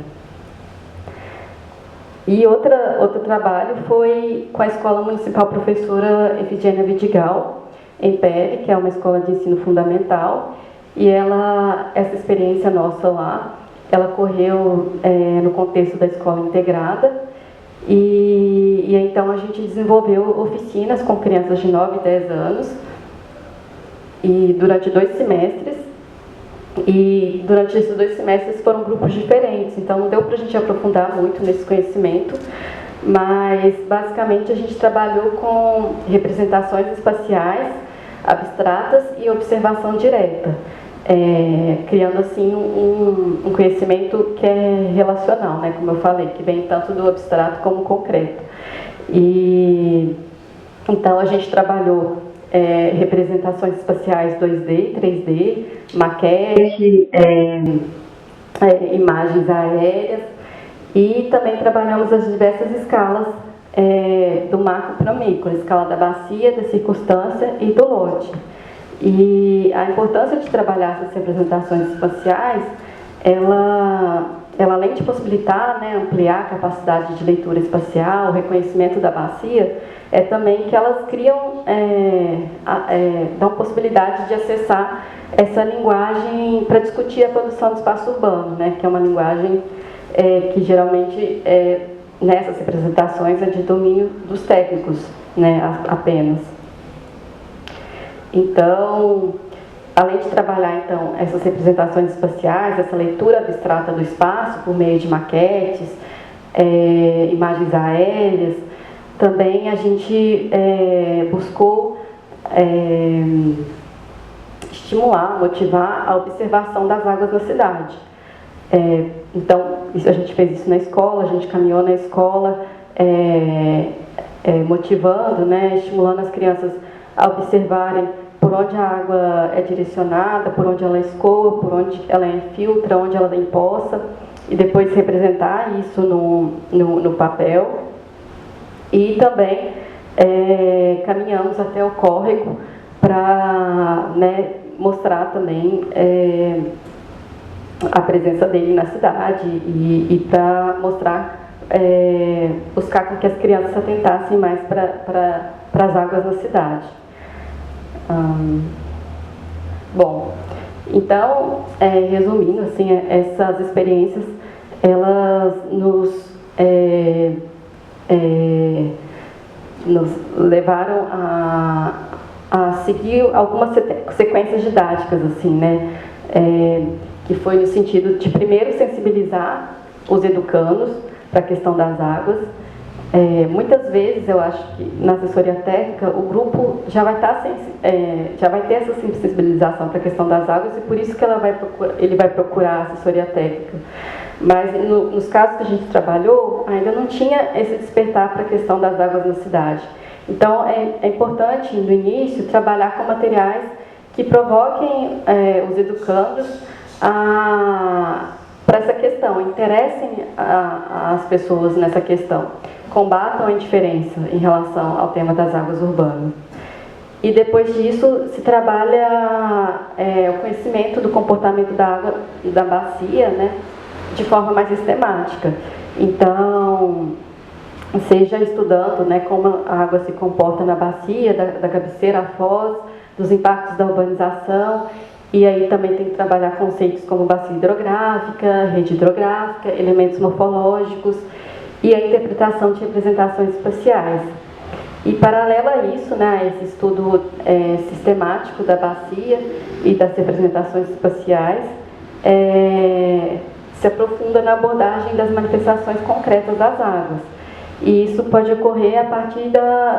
E outro trabalho foi com a Escola Municipal Professora Efigênia Vidigal, em Pere, que é uma escola de ensino fundamental, e essa experiência nossa lá, ela ocorreu no contexto da escola integrada, e então a gente desenvolveu oficinas com crianças de 9 e 10 anos, e durante 2 semestres, E durante esses 2 semestres foram grupos diferentes, então não deu para a gente aprofundar muito nesse conhecimento, mas basicamente a gente trabalhou com representações espaciais, abstratas e observação direta, criando assim um conhecimento que é relacional, né, como eu falei, que vem tanto do abstrato como concreto. E então a gente trabalhou representações espaciais 2D, 3D, maquete, imagens aéreas, e também trabalhamos as diversas escalas do macro para o micro, a escala da bacia, da circunstância e do lote. E a importância de trabalhar essas representações espaciais, ela além de possibilitar, né, ampliar a capacidade de leitura espacial, o reconhecimento da bacia, é também que elas criam, dão possibilidade de acessar essa linguagem para discutir a produção do espaço urbano, né, que é uma linguagem que geralmente, nessas representações, é de domínio dos técnicos, né, apenas. Então, além de trabalhar então essas representações espaciais, essa leitura abstrata do espaço por meio de maquetes, imagens aéreas, também a gente buscou estimular, motivar a observação das águas na cidade. Então, a gente fez isso na escola, a gente caminhou na escola, motivando, né, estimulando as crianças a observarem por onde a água é direcionada, por onde ela escoa, por onde ela infiltra, onde ela empoça, e depois representar isso no papel. E também caminhamos até o córrego para, né, mostrar também a presença dele na cidade e para mostrar, buscar com que as crianças se atentassem mais para as águas na cidade. Bom, então, resumindo, assim, essas experiências, elas nos levaram a seguir algumas sequências didáticas, assim, né, que foi no sentido de primeiro sensibilizar os educandos para a questão das águas. Muitas vezes eu acho que na assessoria técnica o grupo já vai ter essa sensibilização para a questão das águas, e por isso que ele vai procurar a assessoria técnica. Mas nos casos que a gente trabalhou, ainda não tinha esse despertar para a questão das águas na cidade. Então é importante no início trabalhar com materiais que provoquem os educandos para essa questão, interessem as pessoas nessa questão, combatam a indiferença em relação ao tema das águas urbanas. E depois disso se trabalha o conhecimento do comportamento da água da bacia, né, de forma mais sistemática. Então, seja estudando, né, como a água se comporta na bacia, da cabeceira à foz, dos impactos da urbanização. E aí também tem que trabalhar conceitos como bacia hidrográfica, rede hidrográfica, elementos morfológicos e a interpretação de representações espaciais. E paralelo a isso, né, esse estudo sistemático da bacia e das representações espaciais, se aprofunda na abordagem das manifestações concretas das águas. E isso pode ocorrer a partir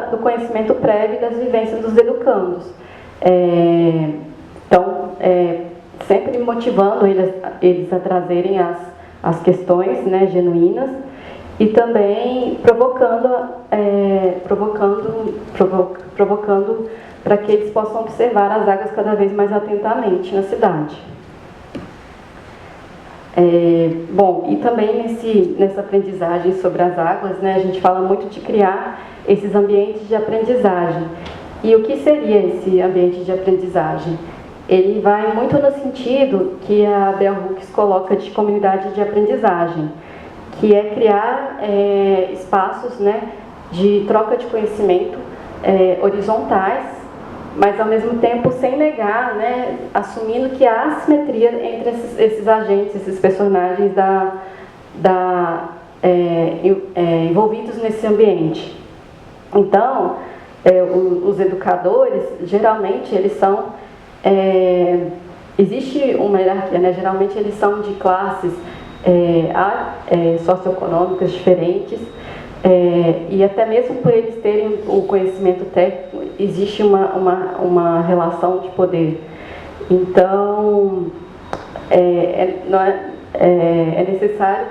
do conhecimento prévio das vivências dos educandos. Então, sempre motivando eles a trazerem as questões, né, genuínas, e também provocando para que eles possam observar as águas cada vez mais atentamente na cidade. Bom, e também nessa aprendizagem sobre as águas, né, a gente fala muito de criar esses ambientes de aprendizagem. E o que seria esse ambiente de aprendizagem? Ele vai muito no sentido que a Bell Hooks coloca de comunidade de aprendizagem, que é criar espaços, né, de troca de conhecimento horizontais, mas ao mesmo tempo sem negar, né, assumindo que há assimetria entre esses agentes, esses personagens envolvidos nesse ambiente. Então, os educadores, geralmente, eles são existe uma hierarquia, né? Geralmente eles são de classes socioeconômicas diferentes, e até mesmo por eles terem o conhecimento técnico, existe uma relação de poder. Então, é necessário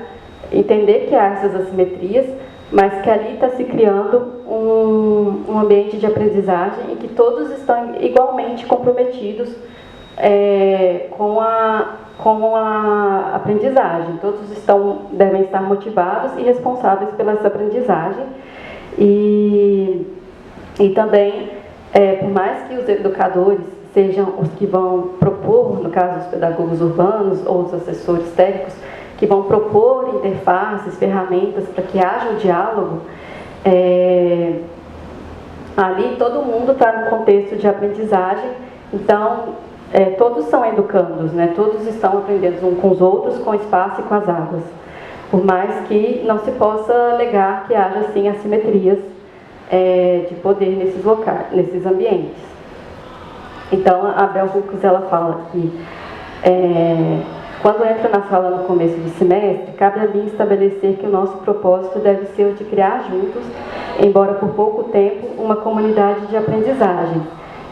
entender que há essas assimetrias, mas que ali está se criando um ambiente de aprendizagem em que todos estão igualmente comprometidos com a aprendizagem. Todos devem estar motivados e responsáveis pela essa aprendizagem. E também, por mais que os educadores sejam os que vão propor, no caso os pedagogos urbanos ou os assessores técnicos, que vão propor interfaces, ferramentas para que haja o diálogo, ali todo mundo está no contexto de aprendizagem, então todos são educandos, né? Todos estão aprendendo uns com os outros, com o espaço e com as águas, por mais que não se possa negar que haja assim assimetrias de poder nesses locais, nesses ambientes. Então a Bell Hooks, ela fala que quando entra na sala no começo do semestre, cabe a mim estabelecer que o nosso propósito deve ser o de criar juntos, embora por pouco tempo, uma comunidade de aprendizagem.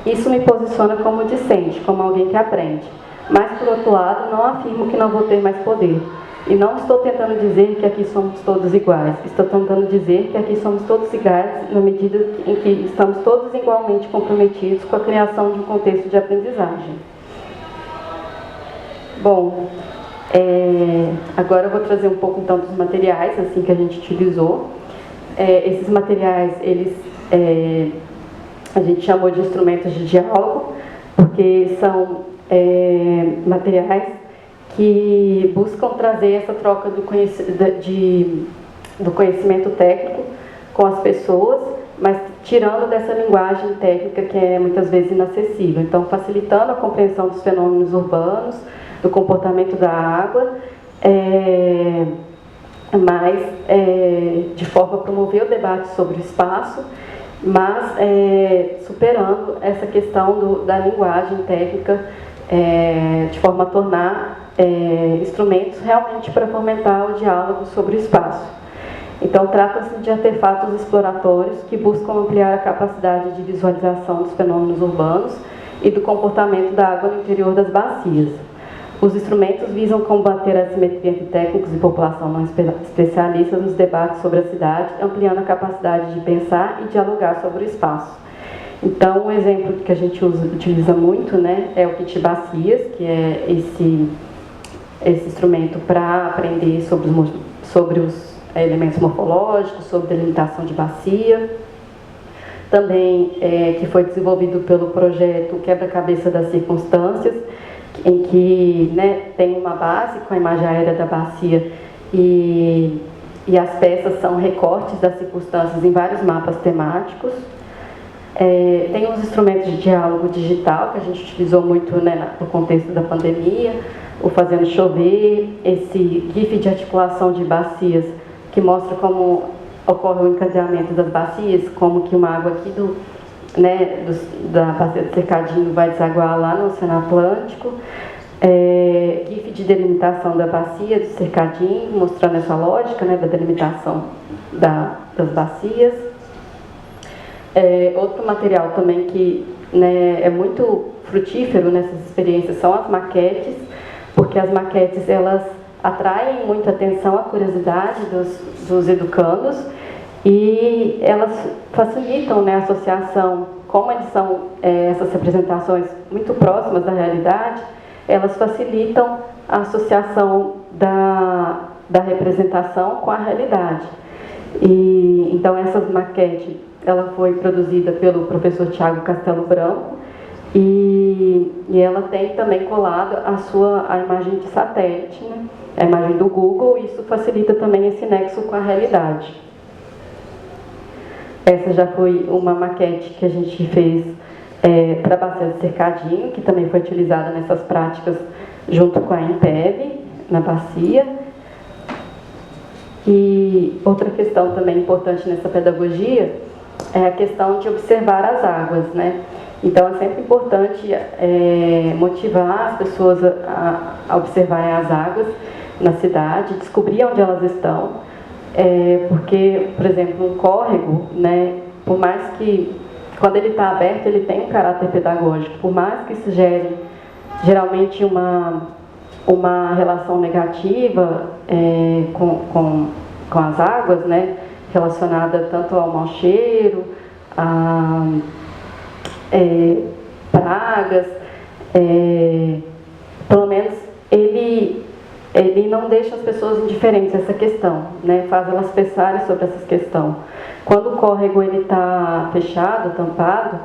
Isso me posiciona como discente, como alguém que aprende. Mas, por outro lado, não afirmo que não vou ter mais poder. E não estou tentando dizer que aqui somos todos iguais. Estou tentando dizer que aqui somos todos iguais na medida em que estamos todos igualmente comprometidos com a criação de um contexto de aprendizagem. Bom, agora eu vou trazer um pouco então dos materiais assim que a gente utilizou. Esses materiais, a gente chamou de instrumentos de diálogo, porque são materiais que buscam trazer essa troca do conhecimento técnico com as pessoas, mas tirando dessa linguagem técnica que é muitas vezes inacessível. Então, facilitando a compreensão dos fenômenos urbanos, do comportamento da água, mas de forma a promover o debate sobre o espaço, mas superando essa questão da linguagem técnica, de forma a tornar instrumentos realmente para fomentar o diálogo sobre o espaço. Então, trata-se de artefatos exploratórios que buscam ampliar a capacidade de visualização dos fenômenos urbanos e do comportamento da água no interior das bacias. Os instrumentos visam combater a assimetria entre técnicos e população não especialistas nos debates sobre a cidade, ampliando a capacidade de pensar e dialogar sobre o espaço. Então, um exemplo que a gente utiliza muito, né, é o kit bacias, que é esse instrumento para aprender sobre os elementos morfológicos, sobre delimitação de bacia. Também que foi desenvolvido pelo projeto Quebra-Cabeça das Circunstâncias, em que, né, tem uma base com a imagem aérea da bacia e as peças são recortes das circunstâncias em vários mapas temáticos. Tem os instrumentos de diálogo digital que a gente utilizou muito, né, no contexto da pandemia, o Fazendo Chover, esse GIF de articulação de bacias que mostra como ocorre o encadeamento das bacias, como que uma água aqui da bacia do Cercadinho vai desaguar lá no Oceano Atlântico. GIF de delimitação da bacia do Cercadinho, mostrando essa lógica, né, da delimitação das bacias. Outro material também que, né, é muito frutífero nessas experiências são as maquetes, porque as maquetes elas atraem muita atenção, a curiosidade dos educandos, e elas facilitam, né, a associação. Como eles são essas representações muito próximas da realidade, elas facilitam a associação da representação com a realidade. E então essas maquetes, ela foi produzida pelo professor Thiago Castelo Branco, e ela tem também colado a imagem de satélite, né, a imagem do Google, e isso facilita também esse nexo com a realidade. Essa já foi uma maquete que a gente fez para a bacia do Cercadinho, que também foi utilizada nessas práticas junto com a INPEB, na bacia. E outra questão também importante nessa pedagogia é a questão de observar as águas, né? Então é sempre importante motivar as pessoas a observarem as águas na cidade, descobrir onde elas estão, porque, por exemplo, um córrego, né, por mais que, quando ele está aberto, ele tem um caráter pedagógico, por mais que isso gere geralmente uma relação negativa com as águas, né, relacionada tanto ao mau cheiro, a pragas, pelo menos ele não deixa as pessoas indiferentes a essa questão, né, faz elas pensarem sobre essa questão. Quando o córrego está fechado, tampado,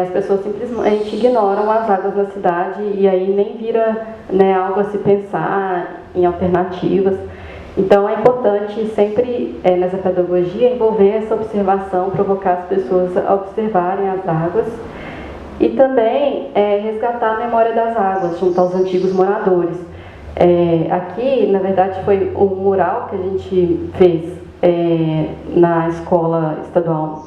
as pessoas simplesmente ignoram as águas na cidade e aí nem vira, né, algo a se pensar em alternativas. Então é importante sempre nessa pedagogia envolver essa observação, provocar as pessoas a observarem as águas e também resgatar a memória das águas junto aos antigos moradores. Aqui, na verdade, foi um mural que a gente fez na escola estadual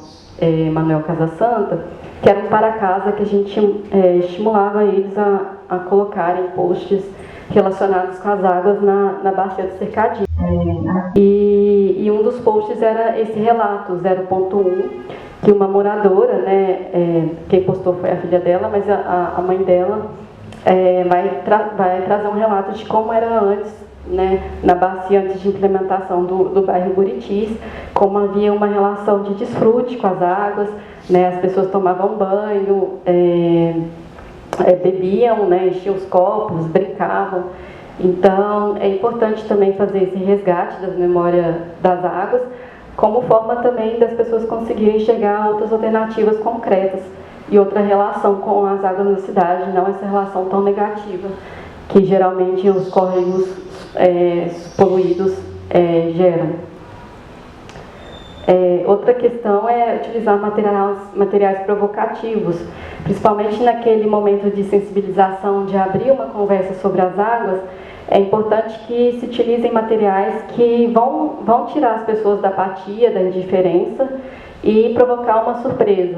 Manuel Casa Santa, que era um para-casa que a gente estimulava eles a colocarem posts relacionados com as águas na bacia do Cercadinho. E um dos posts era esse relato, 0.1, que uma moradora, né, quem postou foi a filha dela, mas a mãe dela vai trazer um relato de como era antes, né, na bacia, antes de implementação do bairro Buritis, como havia uma relação de desfrute com as águas, né, as pessoas tomavam banho, bebiam, né, enchiam os copos, brincavam. Então, é importante também fazer esse resgate das memórias das águas, como forma também das pessoas conseguirem enxergar outras alternativas concretas e outra relação com as águas da cidade, não essa relação tão negativa que geralmente os córregos poluídos geram. Outra questão é utilizar materiais provocativos, principalmente naquele momento de sensibilização, de abrir uma conversa sobre as águas. É importante que se utilizem materiais que vão tirar as pessoas da apatia, da indiferença e provocar uma surpresa.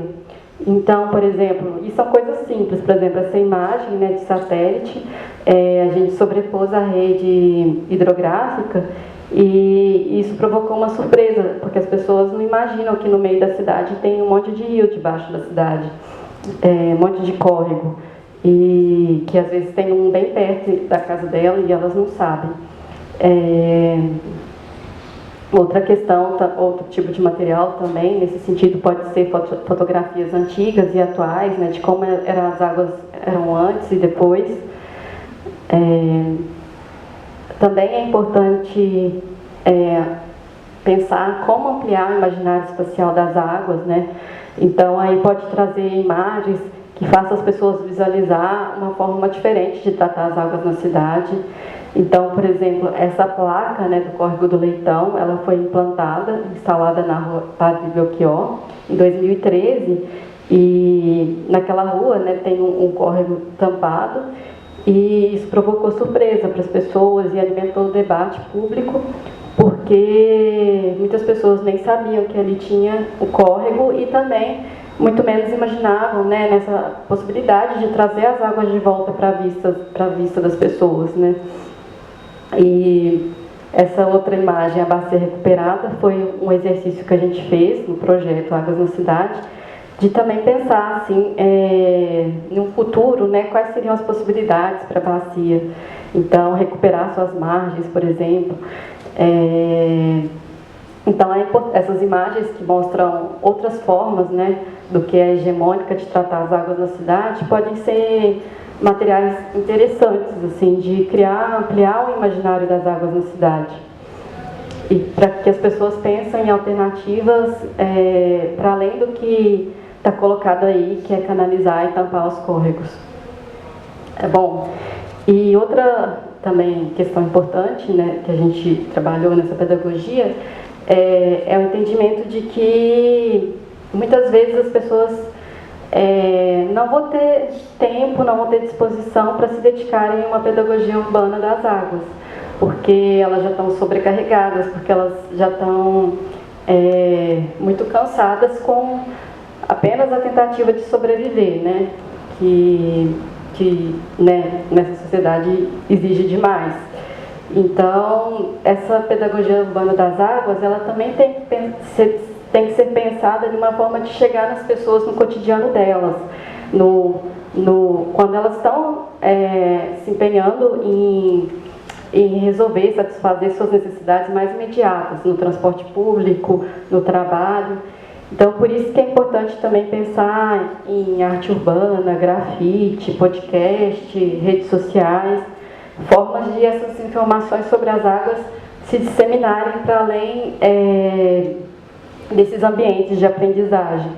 Então, por exemplo, e são coisas simples, por exemplo, essa imagem, né, de satélite, a gente sobrepôs a rede hidrográfica e isso provocou uma surpresa, porque as pessoas não imaginam que no meio da cidade tem um monte de rio debaixo da cidade, um monte de córrego, e que às vezes tem um bem perto da casa dela e elas não sabem. Outra questão, outro tipo de material também, nesse sentido, pode ser fotografias antigas e atuais, né, de como as águas eram antes e depois. Também é importante pensar como ampliar o imaginário espacial das águas, né? Então, aí pode trazer imagens que façam as pessoas visualizar uma forma diferente de tratar as águas na cidade. Então, por exemplo, essa placa, né, do Córrego do Leitão, ela foi instalada na rua Padre Belchior, em 2013, e naquela rua, né, tem um córrego tampado, e isso provocou surpresa para as pessoas e alimentou o debate público, porque muitas pessoas nem sabiam que ali tinha o córrego e também muito menos imaginavam, né, nessa possibilidade de trazer as águas de volta para a vista das pessoas, né. E essa outra imagem, a bacia recuperada, foi um exercício que a gente fez no projeto Águas na Cidade, de também pensar assim, no futuro, né, quais seriam as possibilidades para a bacia. Então, recuperar suas margens, por exemplo. Então, essas imagens que mostram outras formas, né, do que é hegemônica de tratar as águas na cidade, podem ser materiais interessantes, assim, de ampliar o imaginário das águas na cidade. E para que as pessoas pensem em alternativas para além do que está colocado aí, que é canalizar e tampar os córregos. Bom, e outra também questão importante, né, que a gente trabalhou nessa pedagogia, é o entendimento de que muitas vezes as pessoas não vão ter tempo, não vão ter disposição para se dedicarem a uma pedagogia urbana das águas, porque elas já estão sobrecarregadas, porque elas já estão muito cansadas com apenas a tentativa de sobreviver, né? Que né, nessa sociedade exige demais. Então, essa pedagogia urbana das águas, ela também tem que ser pensada de uma forma de chegar nas pessoas no cotidiano delas, quando elas estão se empenhando em resolver, satisfazer suas necessidades mais imediatas, no transporte público, no trabalho. Então, por isso que é importante também pensar em arte urbana, grafite, podcast, redes sociais, formas de essas informações sobre as águas se disseminarem para além desses ambientes de aprendizagem.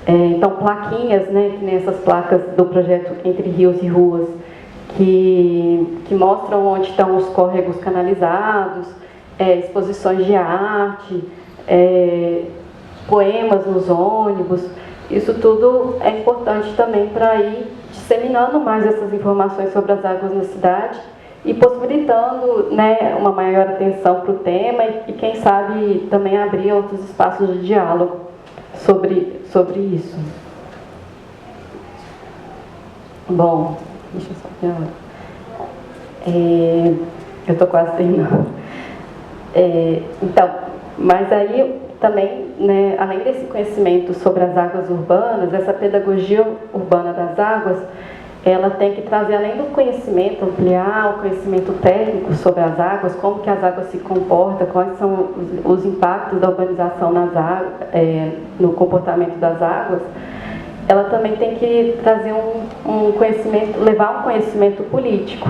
Então, plaquinhas, né, que nem essas placas do projeto Entre Rios e Ruas, que mostram onde estão os córregos canalizados, exposições de arte, poemas nos ônibus. Isso tudo é importante também para ir disseminando mais essas informações sobre as águas na cidade e possibilitando, né, uma maior atenção para o tema e quem sabe também abrir outros espaços de diálogo sobre isso. Bom, deixa eu só ver agora. Eu estou quase terminando. Então, mas aí também, né, além desse conhecimento sobre as águas urbanas, essa pedagogia urbana das águas, ela tem que trazer, além do conhecimento, ampliar o conhecimento técnico sobre as águas, como que as águas se comportam, quais são os impactos da urbanização nas águas, no comportamento das águas. Ela também tem que trazer um conhecimento, levar um conhecimento político,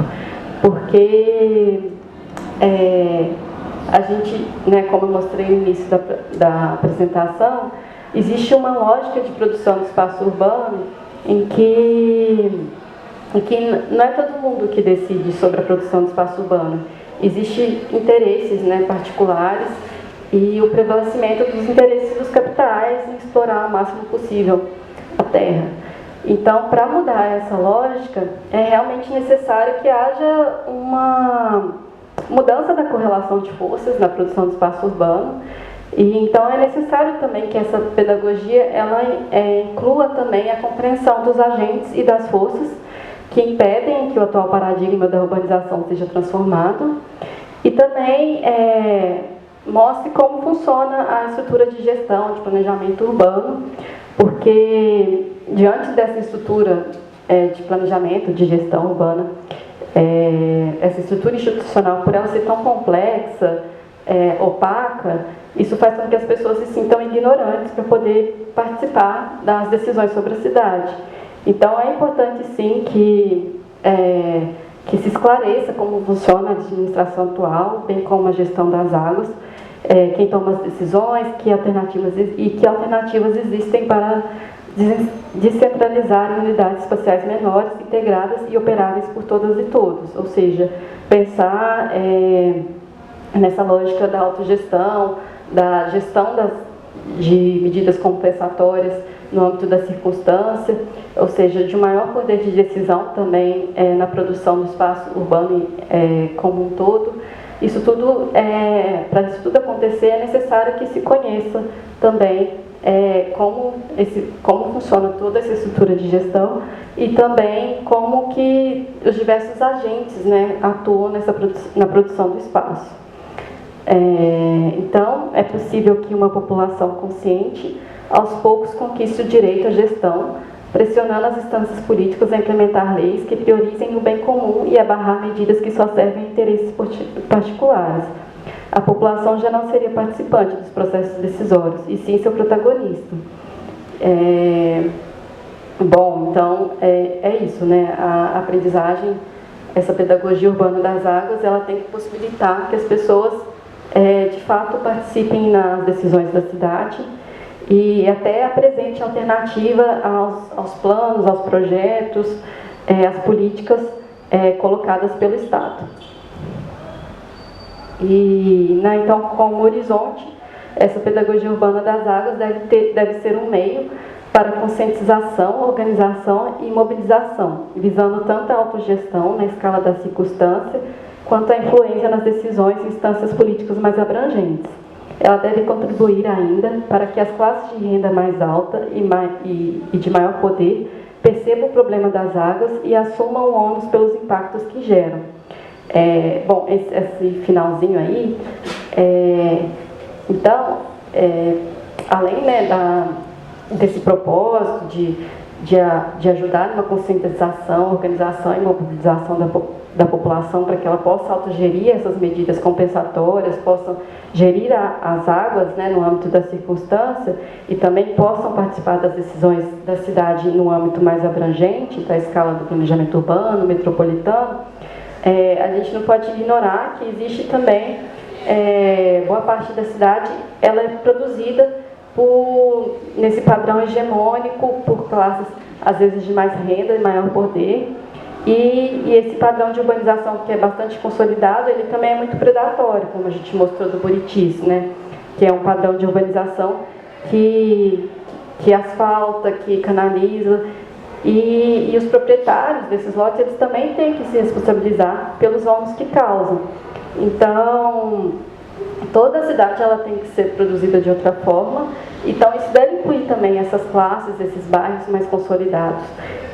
porque a gente, né, como eu mostrei no início da apresentação, existe uma lógica de produção do espaço urbano em que não é todo mundo que decide sobre a produção do espaço urbano. Existem interesses, né, particulares e o prevalecimento dos interesses dos capitais em explorar o máximo possível a terra. Então, para mudar essa lógica, é realmente necessário que haja uma mudança da correlação de forças na produção do espaço urbano. E então é necessário também que essa pedagogia ela inclua também a compreensão dos agentes e das forças que impedem que o atual paradigma da urbanização seja transformado e também mostre como funciona a estrutura de gestão, de planejamento urbano, porque diante dessa estrutura de planejamento, de gestão urbana, essa estrutura institucional, por ela ser tão complexa, opaca, isso faz com que as pessoas se sintam ignorantes para poder participar das decisões sobre a cidade. Então, é importante, sim, que se esclareça como funciona a administração atual, bem como a gestão das águas, quem toma as decisões, que alternativas existem para descentralizar unidades espaciais menores, integradas e operáveis por todas e todos. Ou seja, pensar nessa lógica da autogestão, da gestão de medidas compensatórias no âmbito da circunstância, ou seja, de um maior poder de decisão também na produção do espaço urbano como um todo. Isso tudo, para isso tudo acontecer, é necessário que se conheça também como funciona toda essa estrutura de gestão e também como que os diversos agentes, né, atuam na produção do espaço. Então, é possível que uma população consciente, aos poucos, conquiste o direito à gestão, pressionando as instâncias políticas a implementar leis que priorizem o bem comum e a barrar medidas que só servem a interesses particulares. A população já não seria participante dos processos decisórios, e sim seu protagonista. Bom, então, é isso, né? A aprendizagem, essa pedagogia urbana das águas, ela tem que possibilitar que as pessoas, de fato, participem nas decisões da cidade e até apresente alternativa aos planos, aos projetos, às políticas colocadas pelo Estado. E, né, então, como horizonte, essa pedagogia urbana das águas deve ser um meio para conscientização, organização e mobilização, visando tanto a autogestão na escala da circunstância, quanto a influência nas decisões e instâncias políticas mais abrangentes. ela deve contribuir ainda para que as classes de renda mais alta e de maior poder percebam o problema das águas e assumam o ônus pelos impactos que geram. Bom, esse finalzinho aí, então, além, né, desse propósito de ajudar numa conscientização, organização e mobilização da população para que ela possa autogerir essas medidas compensatórias, possam gerir as águas, né, no âmbito da circunstância e também possam participar das decisões da cidade no âmbito mais abrangente, da escala do planejamento urbano, metropolitano. A gente não pode ignorar que existe também, boa parte da cidade, ela é produzida nesse padrão hegemônico por classes, às vezes, de mais renda e maior poder. E esse padrão de urbanização, que é bastante consolidado, ele também é muito predatório, como a gente mostrou do Buritis, né? Que é um padrão de urbanização que asfalta, que canaliza. E os proprietários desses lotes, eles também têm que se responsabilizar pelos ônus que causam. Então, toda a cidade ela tem que ser produzida de outra forma. Então, isso deve incluir também essas classes, esses bairros mais consolidados.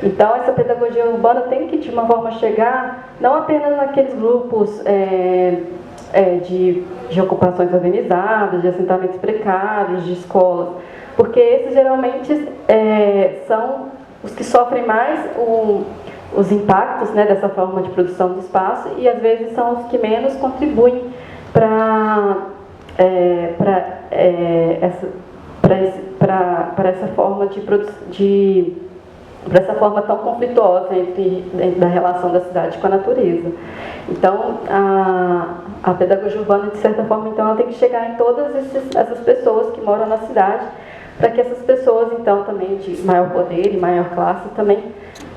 Então, essa pedagogia urbana tem que, de uma forma, chegar não apenas naqueles grupos de ocupações organizadas, de assentamentos precários, de escolas, porque esses geralmente são os que sofrem mais os impactos, né, dessa forma de produção do espaço e, às vezes, são os que menos contribuem para essa forma para essa forma tão conflituosa da relação da cidade com a natureza. Então, a pedagogia urbana, de certa forma, então, ela tem que chegar em todas essas pessoas que moram na cidade, para que essas pessoas, então, também de maior poder e maior classe, também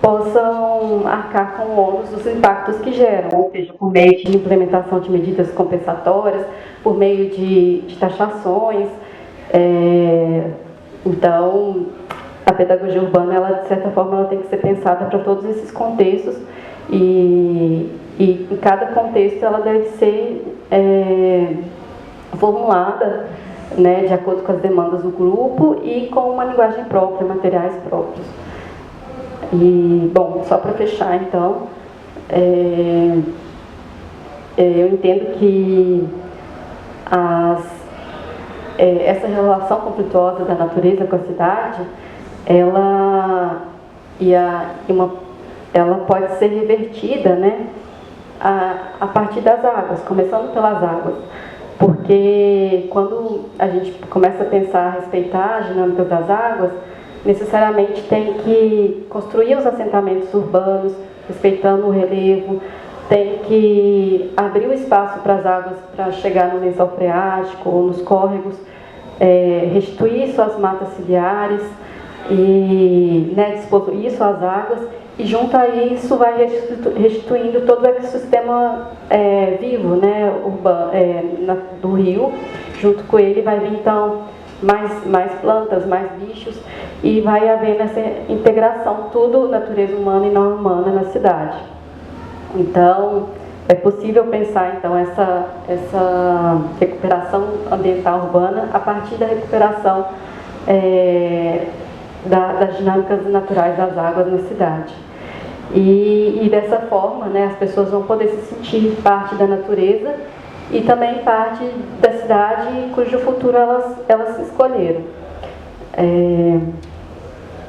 possam arcar com o ônus dos impactos que geram, ou seja, por meio de implementação de medidas compensatórias, por meio de taxações. Então, a pedagogia urbana, ela, de certa forma, ela tem que ser pensada para todos esses contextos e em cada contexto ela deve ser formulada, né, de acordo com as demandas do grupo e com uma linguagem própria, materiais próprios. E, bom, só para fechar, então, eu entendo que essa relação conflituosa da natureza com a cidade, ela pode ser revertida, né, a partir das águas, começando pelas águas. Porque quando a gente começa a pensar a respeitar as dinâmicas das águas, necessariamente tem que construir os assentamentos urbanos, respeitando o relevo, tem que abrir o espaço para as águas para chegar no lençol freático ou nos córregos, restituir suas matas ciliares e, né, dispor isso às águas, e junto a isso vai restituindo todo o ecossistema vivo, né, urbano, do rio. Junto com ele vai vir, então, mais plantas, mais bichos, e vai havendo essa integração, tudo natureza humana e não humana na cidade. Então, é possível pensar, então, essa recuperação ambiental urbana a partir da recuperação das dinâmicas naturais das águas na cidade. E dessa forma, né, as pessoas vão poder se sentir parte da natureza e também parte da cidade cujo futuro elas escolheram.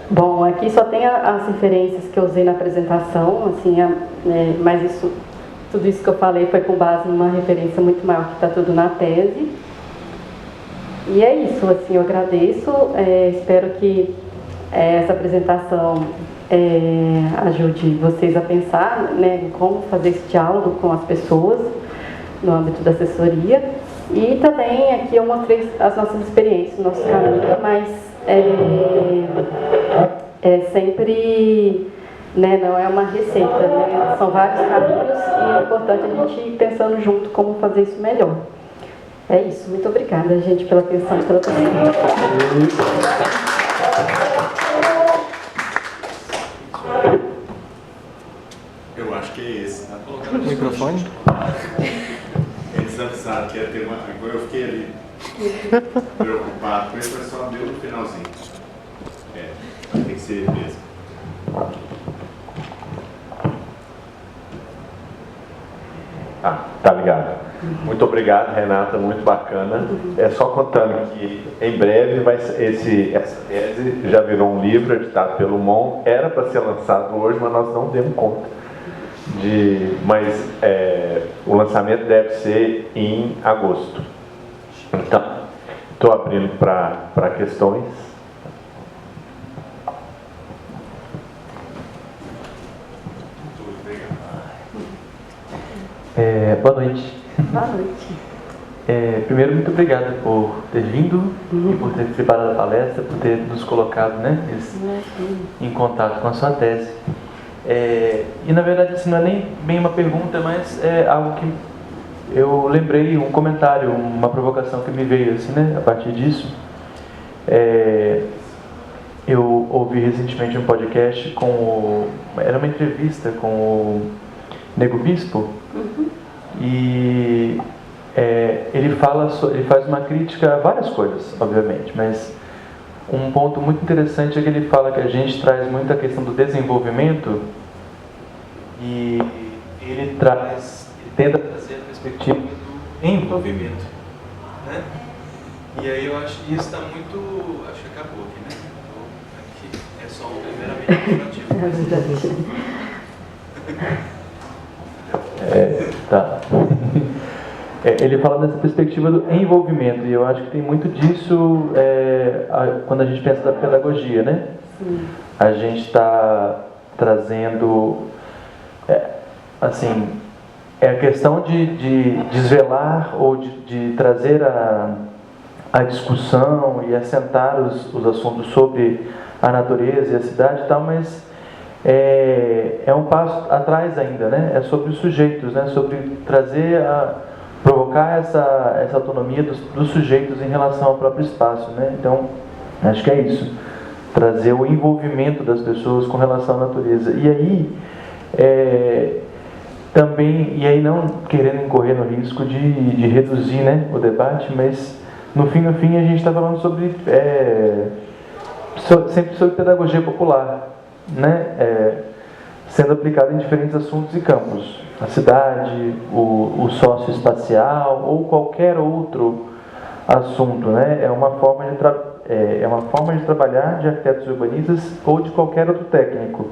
Bom, aqui só tem as referências que eu usei na apresentação, assim, mas tudo isso que eu falei foi com base numa referência muito maior que está tudo na tese. E é isso, assim, eu agradeço, espero que essa apresentação ajude vocês a pensar, né, como fazer esse diálogo com as pessoas no âmbito da assessoria. E também aqui eu mostrei as nossas experiências, o nosso caminho, mas sempre, né, não é uma receita, né, são vários caminhos e é importante a gente ir pensando junto como fazer isso melhor. É isso, muito obrigada, gente, pela atenção e pela paciência. Eu acho que é esse, tá? O microfone? Eles avisaram que ia ter uma. Agora eu fiquei ali. preocupado com isso, vai só abrir no finalzinho. Tem que ser mesmo. Tá ligado. Muito obrigado, Renata, muito bacana. É só contando que em breve essa tese já virou um livro editado pelo MON, era para ser lançado hoje, mas nós não demos conta. Mas o lançamento deve ser em agosto. Então, estou abrindo para questões. Boa noite. Boa noite. Primeiro, muito obrigado por ter vindo e por ter preparado a palestra, por ter nos colocado, em contato com a sua tese. E na verdade, assim, não é nem bem uma pergunta, mas é algo que eu lembrei, um comentário, uma provocação que me veio assim, a partir disso. Eu ouvi recentemente um podcast era uma entrevista com o Nego Bispo. E ele faz uma crítica a várias coisas, obviamente, mas um ponto muito interessante é que ele fala que a gente traz muito a questão do desenvolvimento e ele tenta trazer a perspectiva do envolvimento, né? E aí eu acho que isso está muito... Acho que acabou aqui, né? Aqui é só um primeiramente informativo. Tá. Ele fala dessa perspectiva do envolvimento, e eu acho que tem muito disso quando a gente pensa da pedagogia, né? Sim. A gente está trazendo, a questão de desvelar ou de trazer a discussão e assentar os assuntos sobre a natureza e a cidade e tal, mas é um passo atrás ainda, né? É sobre os sujeitos, né? Sobre provocar essa autonomia dos sujeitos em relação ao próprio espaço, né? Então, acho que é isso, trazer o envolvimento das pessoas com relação à natureza. E aí, também, e aí não querendo incorrer no risco de reduzir, né, o debate, mas no fim a gente está falando sempre sobre pedagogia popular, né? Sendo aplicado em diferentes assuntos e campos. A cidade, o socioespacial ou qualquer outro assunto, né? É uma forma de trabalhar de arquitetos urbanistas ou de qualquer outro técnico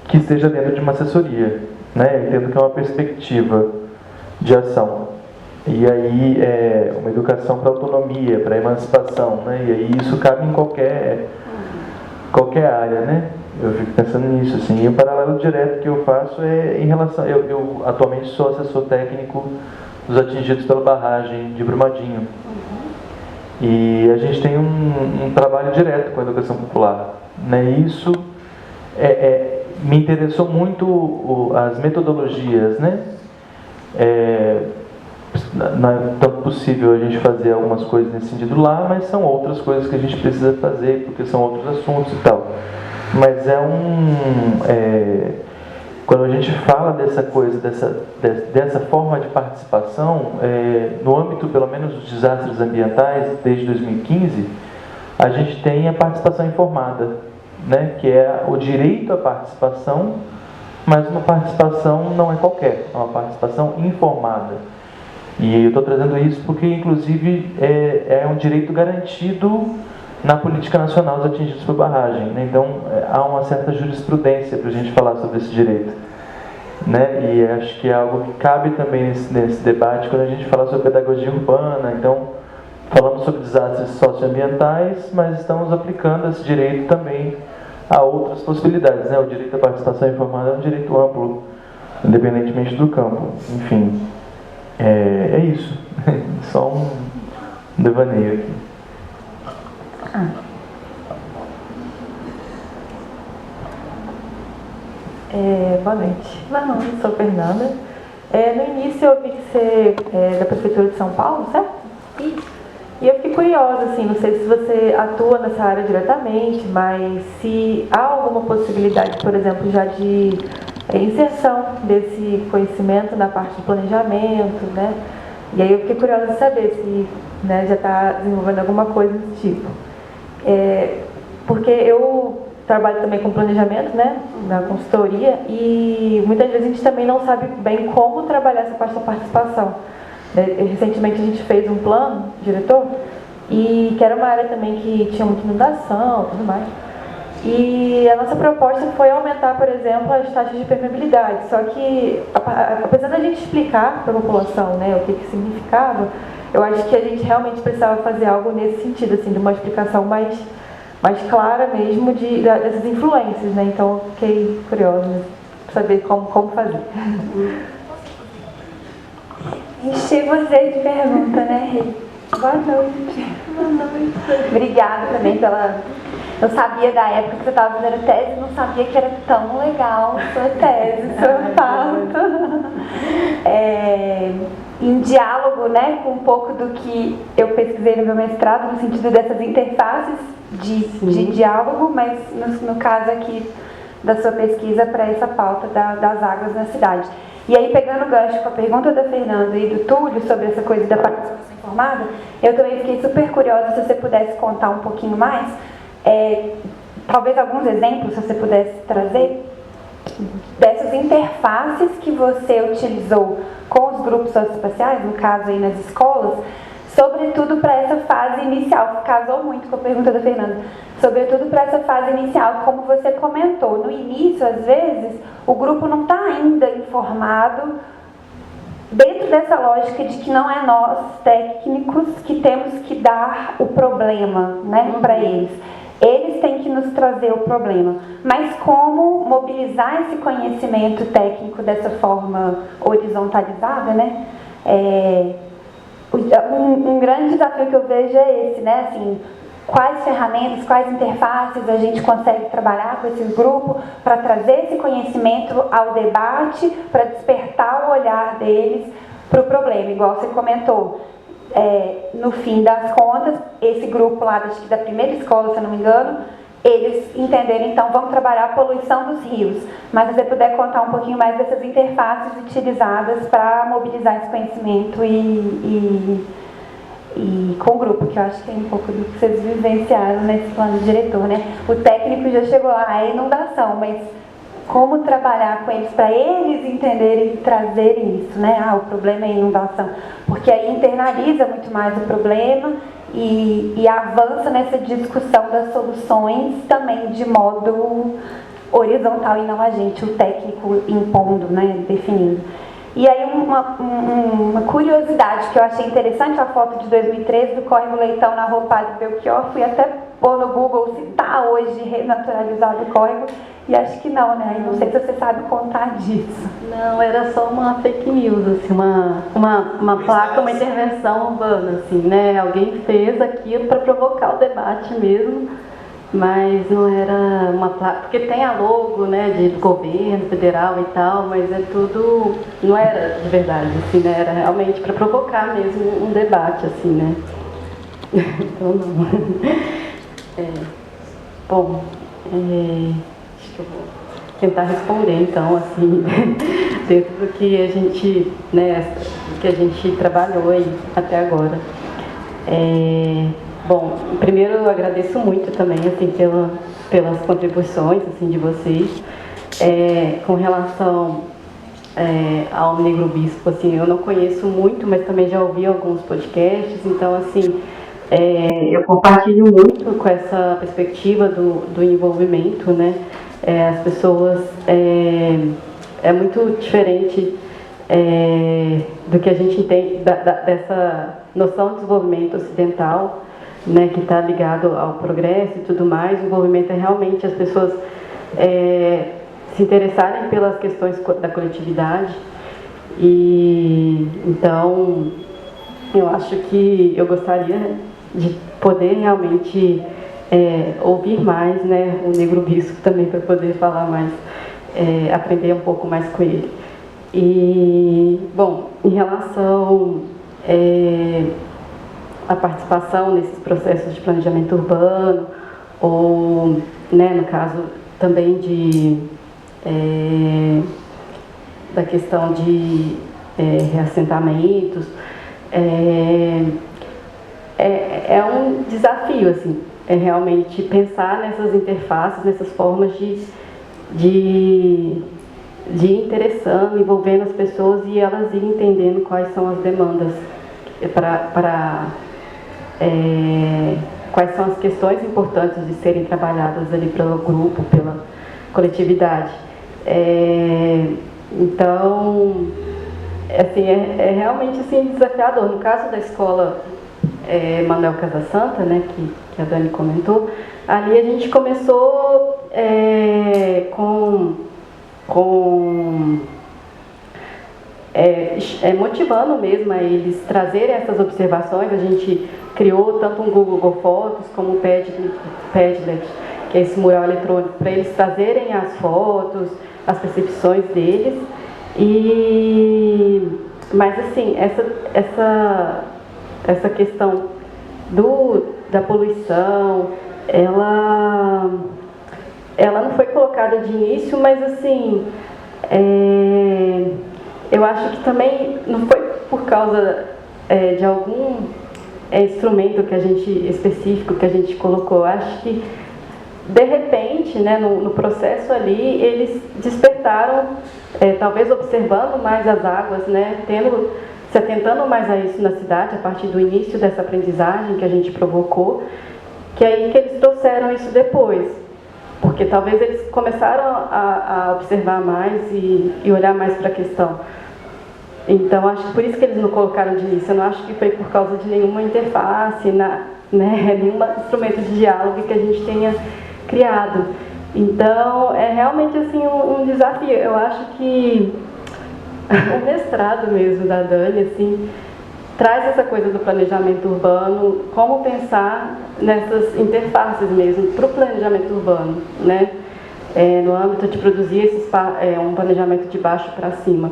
que esteja dentro de uma assessoria, né? Eu entendo que é uma perspectiva de ação. E aí uma educação para autonomia, para emancipação, né? E aí isso cabe em qualquer área, né? Eu fico pensando nisso, assim. E o paralelo direto que eu faço é em relação... Eu atualmente sou assessor técnico dos atingidos pela barragem de Brumadinho. E a gente tem um trabalho direto com a educação popular, né? E isso me interessou muito as metodologias, né? Não é tão possível a gente fazer algumas coisas nesse sentido lá, mas são outras coisas que a gente precisa fazer, porque são outros assuntos e tal. Mas quando a gente fala dessa coisa, dessa forma de participação, no âmbito, pelo menos, dos desastres ambientais, desde 2015, a gente tem a participação informada, né? Que é o direito à participação, mas uma participação não é qualquer, é uma participação informada. E eu estou trazendo isso porque, inclusive, é um direito garantido na política nacional dos atingidos por barragem, né? Então, há uma certa jurisprudência para a gente falar sobre esse direito, né? E acho que é algo que cabe também nesse debate quando a gente fala sobre pedagogia urbana. Então, falamos sobre desastres socioambientais, mas estamos aplicando esse direito também a outras possibilidades, né? O direito à participação informada é um direito amplo, independentemente do campo. Enfim, é isso. Só um devaneio aqui. Boa noite. Eu sou Fernanda. No início eu vi que você é da Prefeitura de São Paulo, certo? Isso. E eu fiquei curiosa, assim, não sei se você atua nessa área diretamente, mas se há alguma possibilidade, por exemplo, já de inserção desse conhecimento na parte de planejamento, né? E aí eu fiquei curiosa de saber se né? Já está desenvolvendo alguma coisa desse tipo. Porque eu trabalho também com planejamento, né, na consultoria, e muitas vezes a gente também não sabe bem como trabalhar essa parte da participação. Recentemente a gente fez um plano, diretor, e que era uma área também que tinha muita inundação e tudo mais. E a nossa proposta foi aumentar, por exemplo, as taxas de permeabilidade. Só que, apesar da gente explicar para a população, né, o que significava, eu acho que a gente realmente precisava fazer algo nesse sentido, assim, de uma explicação mais clara mesmo dessas influências, né? Então eu fiquei curiosa para saber como fazer. Enchi você de pergunta, né, Rê? Boa noite. Boa noite. Obrigada também pela... Eu sabia da época que você estava fazendo tese, não sabia que era tão legal sua tese, sua pauta. Em diálogo, né, com um pouco do que eu pesquisei no meu mestrado, no sentido dessas interfaces de diálogo, mas no caso aqui da sua pesquisa para essa pauta das águas na cidade. E aí, pegando o gancho com a pergunta da Fernanda e do Túlio sobre essa coisa da participação informada, eu também fiquei super curiosa se você pudesse contar um pouquinho mais, talvez alguns exemplos, se você pudesse trazer, dessas interfaces que você utilizou com os grupos socioespaciais, no caso aí nas escolas, sobretudo para essa fase inicial, que casou muito com a pergunta da Fernanda, sobretudo para essa fase inicial, como você comentou, no início, às vezes, o grupo não está ainda informado dentro dessa lógica de que não é nós, técnicos, que temos que dar o problema, né, para eles. Eles têm que nos trazer o problema. Mas como mobilizar esse conhecimento técnico dessa forma horizontalizada, né? Um grande desafio que eu vejo é esse, né? Assim, quais ferramentas, quais interfaces a gente consegue trabalhar com esses grupos para trazer esse conhecimento ao debate, para despertar o olhar deles para o problema, igual você comentou. No fim das contas, esse grupo lá da primeira escola, se eu não me engano, eles entenderam, então, vamos trabalhar a poluição dos rios. Mas se você puder contar um pouquinho mais dessas interfaces utilizadas para mobilizar esse conhecimento e com o grupo, que eu acho que é um pouco do que vocês vivenciaram nesse plano de diretor, né? O técnico já chegou lá, a inundação, mas como trabalhar com eles para eles entenderem e trazerem isso, né? O problema é a inundação, porque aí internaliza muito mais o problema e avança nessa discussão das soluções também de modo horizontal e não a gente, o técnico impondo, né? Definindo. E aí uma curiosidade que eu achei interessante, a foto de 2013 do Córrego Leitão na Rua Padre Belchior, fui até pôr no Google se está hoje renaturalizado o córrego, e acho que não, né? Não sei se você sabe contar disso. Não, era só uma fake news, assim, uma placa, uma intervenção urbana, assim, né? Alguém fez aquilo para provocar o debate mesmo, mas não era uma placa, porque tem a logo, né, de governo federal e tal, mas é tudo, não era de verdade, assim, né? Era realmente para provocar mesmo um debate, assim, né? Então não. Bom, acho que eu vou tentar responder, então, assim, dentro do que a gente, né, que a gente trabalhou aí até agora. Bom, primeiro eu agradeço muito também, assim, pelas contribuições, assim, de vocês. Com relação ao Negro Bispo, assim, eu não conheço muito, mas também já ouvi alguns podcasts, então, assim, eu compartilho muito com essa perspectiva do envolvimento, né? As pessoas, é muito diferente do que a gente entende dessa noção de desenvolvimento ocidental, né, que está ligado ao progresso e tudo mais. O envolvimento é realmente as pessoas se interessarem pelas questões da coletividade. E então eu acho que eu gostaria de poder realmente ouvir mais, né, o Negro Bispo também, para poder falar mais, aprender um pouco mais com ele. E, bom, em relação à participação nesses processos de planejamento urbano, ou, né, no caso também da questão de reassentamentos, é um desafio, assim, é realmente pensar nessas interfaces, nessas formas de ir interessando, envolvendo as pessoas e elas irem entendendo quais são as demandas quais são as questões importantes de serem trabalhadas ali pelo grupo, pela coletividade. Então, assim, é realmente assim, desafiador. No caso da escola Manuel Casasanta, né, que a Dani comentou, ali a gente começou motivando mesmo a eles trazerem essas observações. A gente criou tanto um Google Fotos como o Padlet, que é esse mural eletrônico, para eles trazerem as fotos, as percepções deles. Mas assim, essa questão da poluição, ela não foi colocada de início, mas assim, eu acho que também não foi por causa de algum instrumento específico que a gente colocou. Eu acho que de repente, né, no processo ali, eles despertaram, talvez observando mais as águas, né, se atentando mais a isso na cidade, a partir do início dessa aprendizagem que a gente provocou, que aí que eles trouxeram isso depois. Porque talvez eles começaram a observar mais e olhar mais para a questão. Então, acho que por isso que eles não colocaram de início. Eu não acho que foi por causa de nenhuma interface, nenhum instrumento de diálogo que a gente tenha criado. Então, é realmente assim, um desafio. Eu acho que o mestrado mesmo da Dani, assim, traz essa coisa do planejamento urbano, como pensar nessas interfaces mesmo para o planejamento urbano, né? No âmbito de produzir um planejamento de baixo para cima.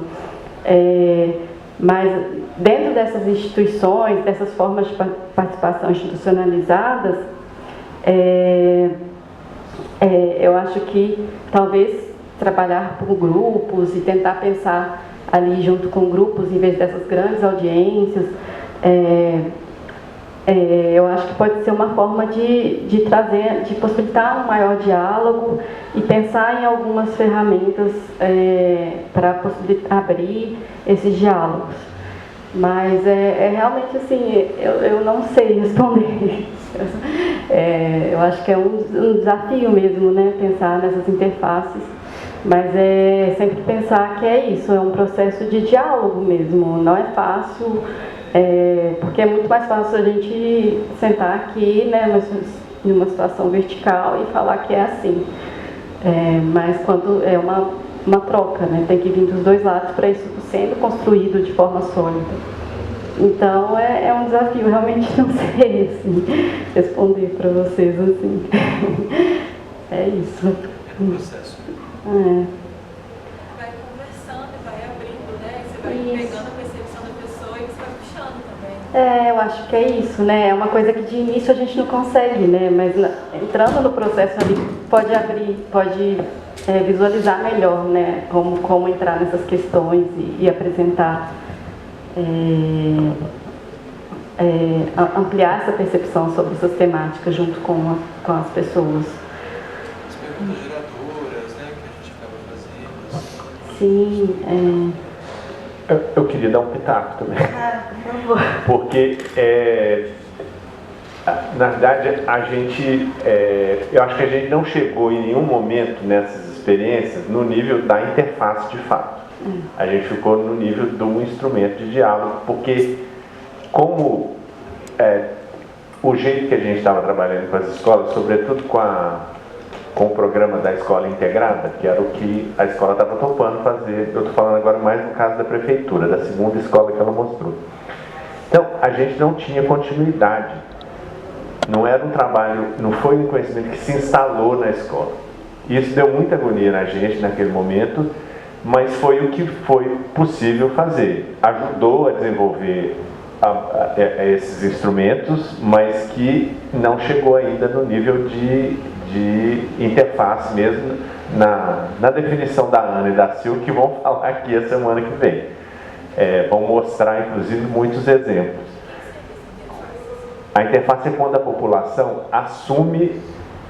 Mas dentro dessas instituições, dessas formas de participação institucionalizadas, eu acho que talvez trabalhar por grupos e tentar pensar ali junto com grupos, em vez dessas grandes audiências, eu acho que pode ser uma forma de trazer, de possibilitar um maior diálogo e pensar em algumas ferramentas para abrir esses diálogos. Mas realmente assim, eu não sei responder. Eu acho que é um desafio mesmo, né, pensar nessas interfaces. Mas sempre pensar que é isso, é um processo de diálogo mesmo, não é fácil, porque é muito mais fácil a gente sentar aqui, né, em uma situação vertical e falar que é assim. Mas quando é uma troca, né, tem que vir dos dois lados para isso sendo construído de forma sólida. Então é um desafio, realmente não sei assim, responder para vocês assim. É isso. Processo. Vai conversando e vai abrindo, né? Você vai pegando a percepção da pessoa e você vai puxando também. Eu acho que é isso, né? É uma coisa que de início a gente não consegue, né? Mas entrando no processo ali pode abrir, pode visualizar melhor, né? Como entrar nessas questões e apresentar, ampliar essa percepção sobre essas temáticas junto com as pessoas. As perguntas geradoras, né, que a gente acaba fazendo. Sim, Eu queria dar um pitaco também. por favor. Porque, na verdade, eu acho que a gente não chegou em nenhum momento nessas experiências no nível da interface de fato. A gente ficou no nível de um instrumento de diálogo, porque como o jeito que a gente estava trabalhando com as escolas, sobretudo com o programa da escola integrada, que era o que a escola estava topando fazer. Eu estou falando agora mais no caso da prefeitura, da segunda escola que ela mostrou. Então, a gente não tinha continuidade. Não era um trabalho, não foi um conhecimento que se instalou na escola. Isso deu muita agonia na gente naquele momento, mas foi o que foi possível fazer. Ajudou a desenvolver esses instrumentos, mas que não chegou ainda no nível de interface mesmo, na definição da Ana e da Sil, que vão falar aqui a semana que vem. Vão mostrar, inclusive, muitos exemplos. A interface é quando a população assume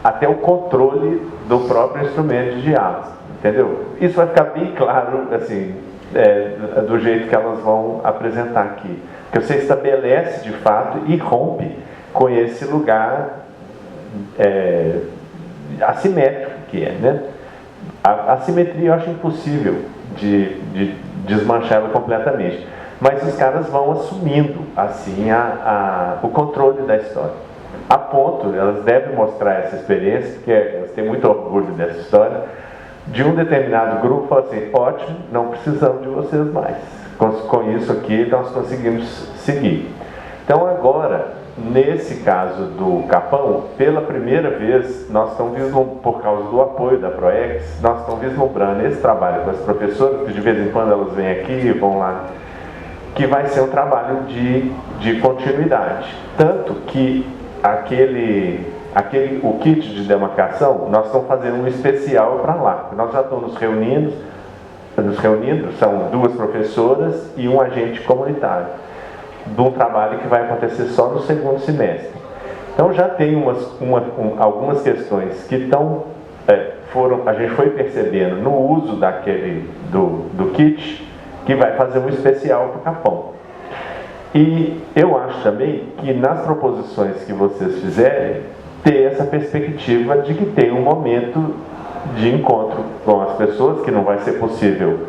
até o controle do próprio instrumento de diálogo, entendeu? Isso vai ficar bem claro, assim, do jeito que elas vão apresentar aqui. Porque você estabelece, de fato, e rompe com esse lugar assimétrico que é, né? A assimetria eu acho impossível de desmanchá-la completamente. Mas os caras vão assumindo, assim, o controle da história. A ponto, elas devem mostrar essa experiência, porque elas têm muito orgulho dessa história, de um determinado grupo, falar assim, ótimo, não precisamos de vocês mais. Com isso aqui, nós conseguimos seguir. Então, agora, nesse caso do Capão, pela primeira vez, nós estamos vislumbrando, por causa do apoio da PROEX, nós estamos vislumbrando esse trabalho com as professoras, que de vez em quando elas vêm aqui e vão lá, que vai ser um trabalho de continuidade. Tanto que o kit de demarcação, nós estamos fazendo um especial para lá. Nós já estamos nos reunindo, são 2 professoras e um agente comunitário, de um trabalho que vai acontecer só no segundo semestre. Então já tem algumas questões que a gente foi percebendo no uso do kit, que vai fazer um especial para o Capão. E eu acho também que nas proposições que vocês fizerem, ter essa perspectiva de que tem um momento de encontro com as pessoas, que não vai ser possível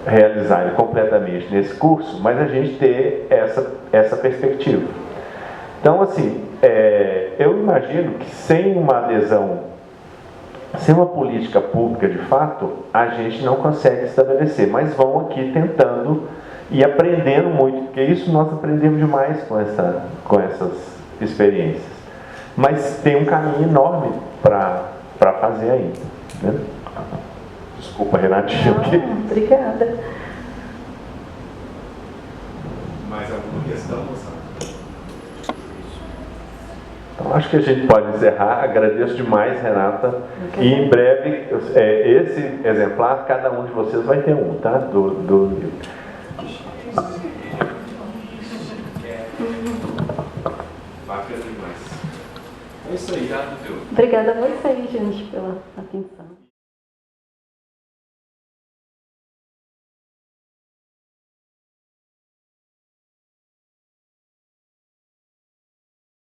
realizar completamente nesse curso, mas a gente ter essa perspectiva. Então, assim, eu imagino que sem uma adesão, sem uma política pública de fato, a gente não consegue estabelecer, mas vão aqui tentando e aprendendo muito, porque isso nós aprendemos demais com essas experiências. Mas tem um caminho enorme para fazer ainda, né? Desculpa, Renatinho. Obrigada. Mais alguma questão, moçada? Então, acho que a gente pode encerrar. Agradeço demais, Renata. E em breve, esse exemplar, cada um de vocês vai ter um, tá? Do livro. Bacana demais. É isso aí. Obrigado, viu? Obrigada a vocês, gente, pela atenção.